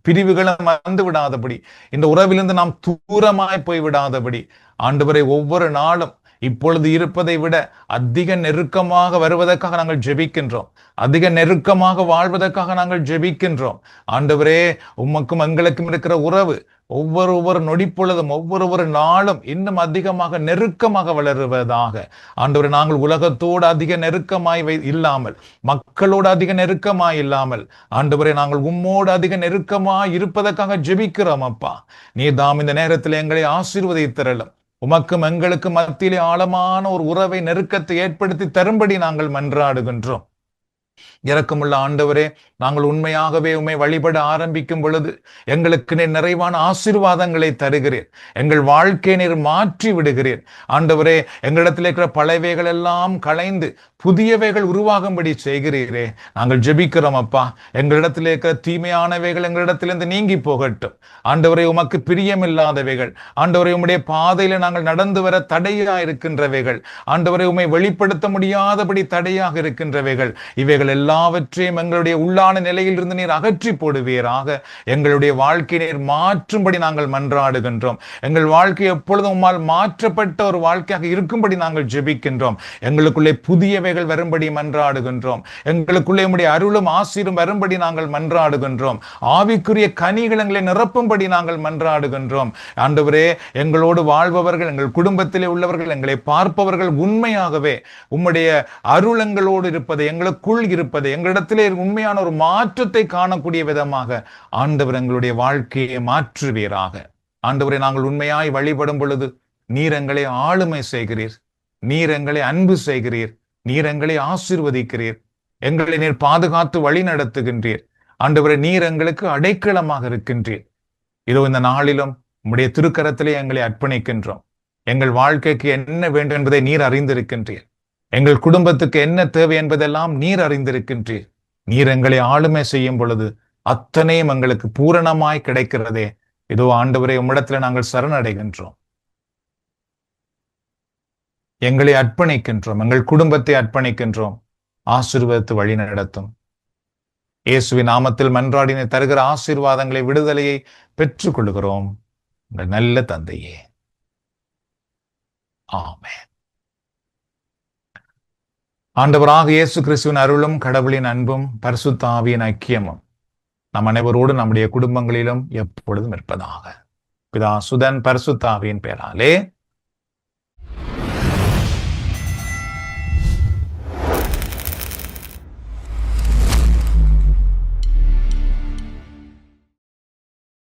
பிரிவுகளும் வந்து விடாதபடி, இந்த உறவிலிருந்து நாம் தூரமாய் போய் விடாதபடி ஆண்டவரை ஒவ்வொரு நாளும் இப்பொழுது இருப்பதை விட அதிக நெருக்கமாக வருவதற்காக நாங்கள் ஜெபிக்கின்றோம். அதிக நெருக்கமாக வாழ்வதற்காக நாங்கள் ஜெபிக்கின்றோம். ஆண்டவரே, உமக்கும் எங்களுக்கும் இருக்கிற உறவு ஒவ்வொரு நொடிப்பொழுதும் ஒவ்வொரு நாளும் இன்னும் அதிகமாக நெருக்கமாக வளருவதாக. ஆண்டவரே, நாங்கள் உலகத்தோடு அதிக நெருக்கமாய் இல்லாமல், மக்களோடு அதிக நெருக்கமாய் இல்லாமல், ஆண்டவரே, நாங்கள் உம்மோடு அதிக நெருக்கமாய் இருப்பதற்காக ஜெபிக்கிறோம். அப்பா, நீர் தாம் இந்த நேரத்தில் எங்களை ஆசீர்வதித்திரளும். உமக்கும் எங்களுக்கும் மத்தியிலே ஆழமான ஒரு உறவை, நெருக்கத்தை ஏற்படுத்தி தரும்படி நாங்கள் மன்றாடுகின்றோம். இரக்கமுள்ள ஆண்டவரே, நாங்கள் உண்மையாகவே உம்மை வழிபட ஆரம்பிக்கும் பொழுது எங்களுக்கு நீர் நிறைவான ஆசீர்வாதங்களை தருகிறீர். எங்கள் வாழ்க்கையை நீர் மாற்றி விடுகிறீர். ஆண்டவரே, எங்களிடத்தில் இருக்கிற பழையவைகள் எல்லாம் களைந்து புதியவைகள் உருவாகும்படி செய்கிறீரே. நாங்கள் ஜெபிக்கிறோம் அப்பா. எங்களிடத்தில் இருக்கிற தீமையானவைகள் எங்களிடத்திலிருந்து நீங்கி போகட்டும். ஆண்டவரே, உமக்கு பிரியமில்லாதவைகள், ஆண்டவரே, உம்முடைய பாதையில நாங்கள் நடந்து வர தடையாக இருக்கின்றவைகள், ஆண்டவரே, உம்மை வெளிப்படுத்த முடியாதபடி தடையாக இருக்கின்றவைகள், இவைகள் எல்லாம் எல்லாவற்றையும் எங்களுடைய உள்ளான நிலையில் இருந்து நீர் அகற்றி போடுவீராக. எங்களுடைய வாழ்க்கை நீர் மாற்றும்படி நாங்கள் மன்றாடுகின்றோம். எங்கள் வாழ்க்கை எப்பொழுதும் உம்மால் மாற்றப்பட்ட ஒரு வாழ்க்கையாக இருக்கும்படி நாங்கள் ஜெபிக்கின்றோம். எங்களுக்குள்ளே புதியவைகள் வரும்படி மன்றாடுகின்றோம். எங்களுக்குள்ளே உம்முடைய அருளும் ஆசீரும் வரும்படி நாங்கள் மன்றாடுகின்றோம். ஆவிக்குரிய கனிகள் எங்களை நிரப்பும்படி நாங்கள் மன்றாடுகின்றோம். ஆண்டவரே, எங்களோடு வாழ்பவர்கள், எங்கள் குடும்பத்திலே உள்ளவர்கள், எங்களை பார்ப்பவர்கள் உண்மையாகவே உம்முடைய அருள் எங்களோடு இருப்பது, எங்களுக்குள் இருப்பது, எங்களிடத்திலே உண்மையான ஒரு மாற்றத்தை காணக்கூடிய விதமாக ஆண்டவர் எங்களுடைய வாழ்க்கையை மாற்றுவீராக. ஆண்டவரை, நாங்கள் உண்மையாய் வழிபடும் பொழுது நீர் எங்களை ஆளுமை செய்கிறீர், நீர் எங்களை அன்பு செய்கிறீர், நீர் எங்களை ஆசீர்வதிக்கிறீர், எங்களை நீர் பாதுகாத்து வழி நடத்துகின்றீர். ஆண்டவரை, நீர் எங்களுக்கு அடைக்கலமாக இருக்கின்றீர். இதோ இந்த நாளிலும் உம்முடைய திருக்கரத்திலே எங்களை அர்ப்பணிக்கின்றோம். எங்கள் வாழ்க்கைக்கு என்ன வேண்டும் என்பதை நீர் அறிந்திருக்கின்றீர். எங்கள் குடும்பத்துக்கு என்ன தேவை என்பதெல்லாம் நீர் அறிந்திருக்கின்றீர். நீர் எங்களை ஆளுமை செய்யும் பொழுது அத்தனையும் எங்களுக்கு பூரணமாய் கிடைக்கிறதே. இதோ ஆண்டவரே, உம்மிடத்துல நாங்கள் சரணடைகின்றோம். எங்களை அர்ப்பணிக்கின்றோம், எங்கள் குடும்பத்தை அர்ப்பணிக்கின்றோம். ஆசீர்வாதத்து வழி நடத்தும். இயேசுவின் நாமத்தில் மன்றாடினை தருகிற ஆசீர்வாதங்களை, விடுதலையை பெற்றுக் கொள்கிறோம். உங்கள் நல்ல தந்தையே, ஆமென். ஆண்டவராக இயேசு கிறிஸ்துவின் அருளும் கடவுளின் அன்பும் பரிசுத்த ஆவியின் ஐக்கியமும் நம் அனைவரோடு நம்முடைய குடும்பங்களிலும் எப்பொழுதும் இருப்பதாக. பிதா சுதன் பரிசுத்த ஆவியின் பெயராலே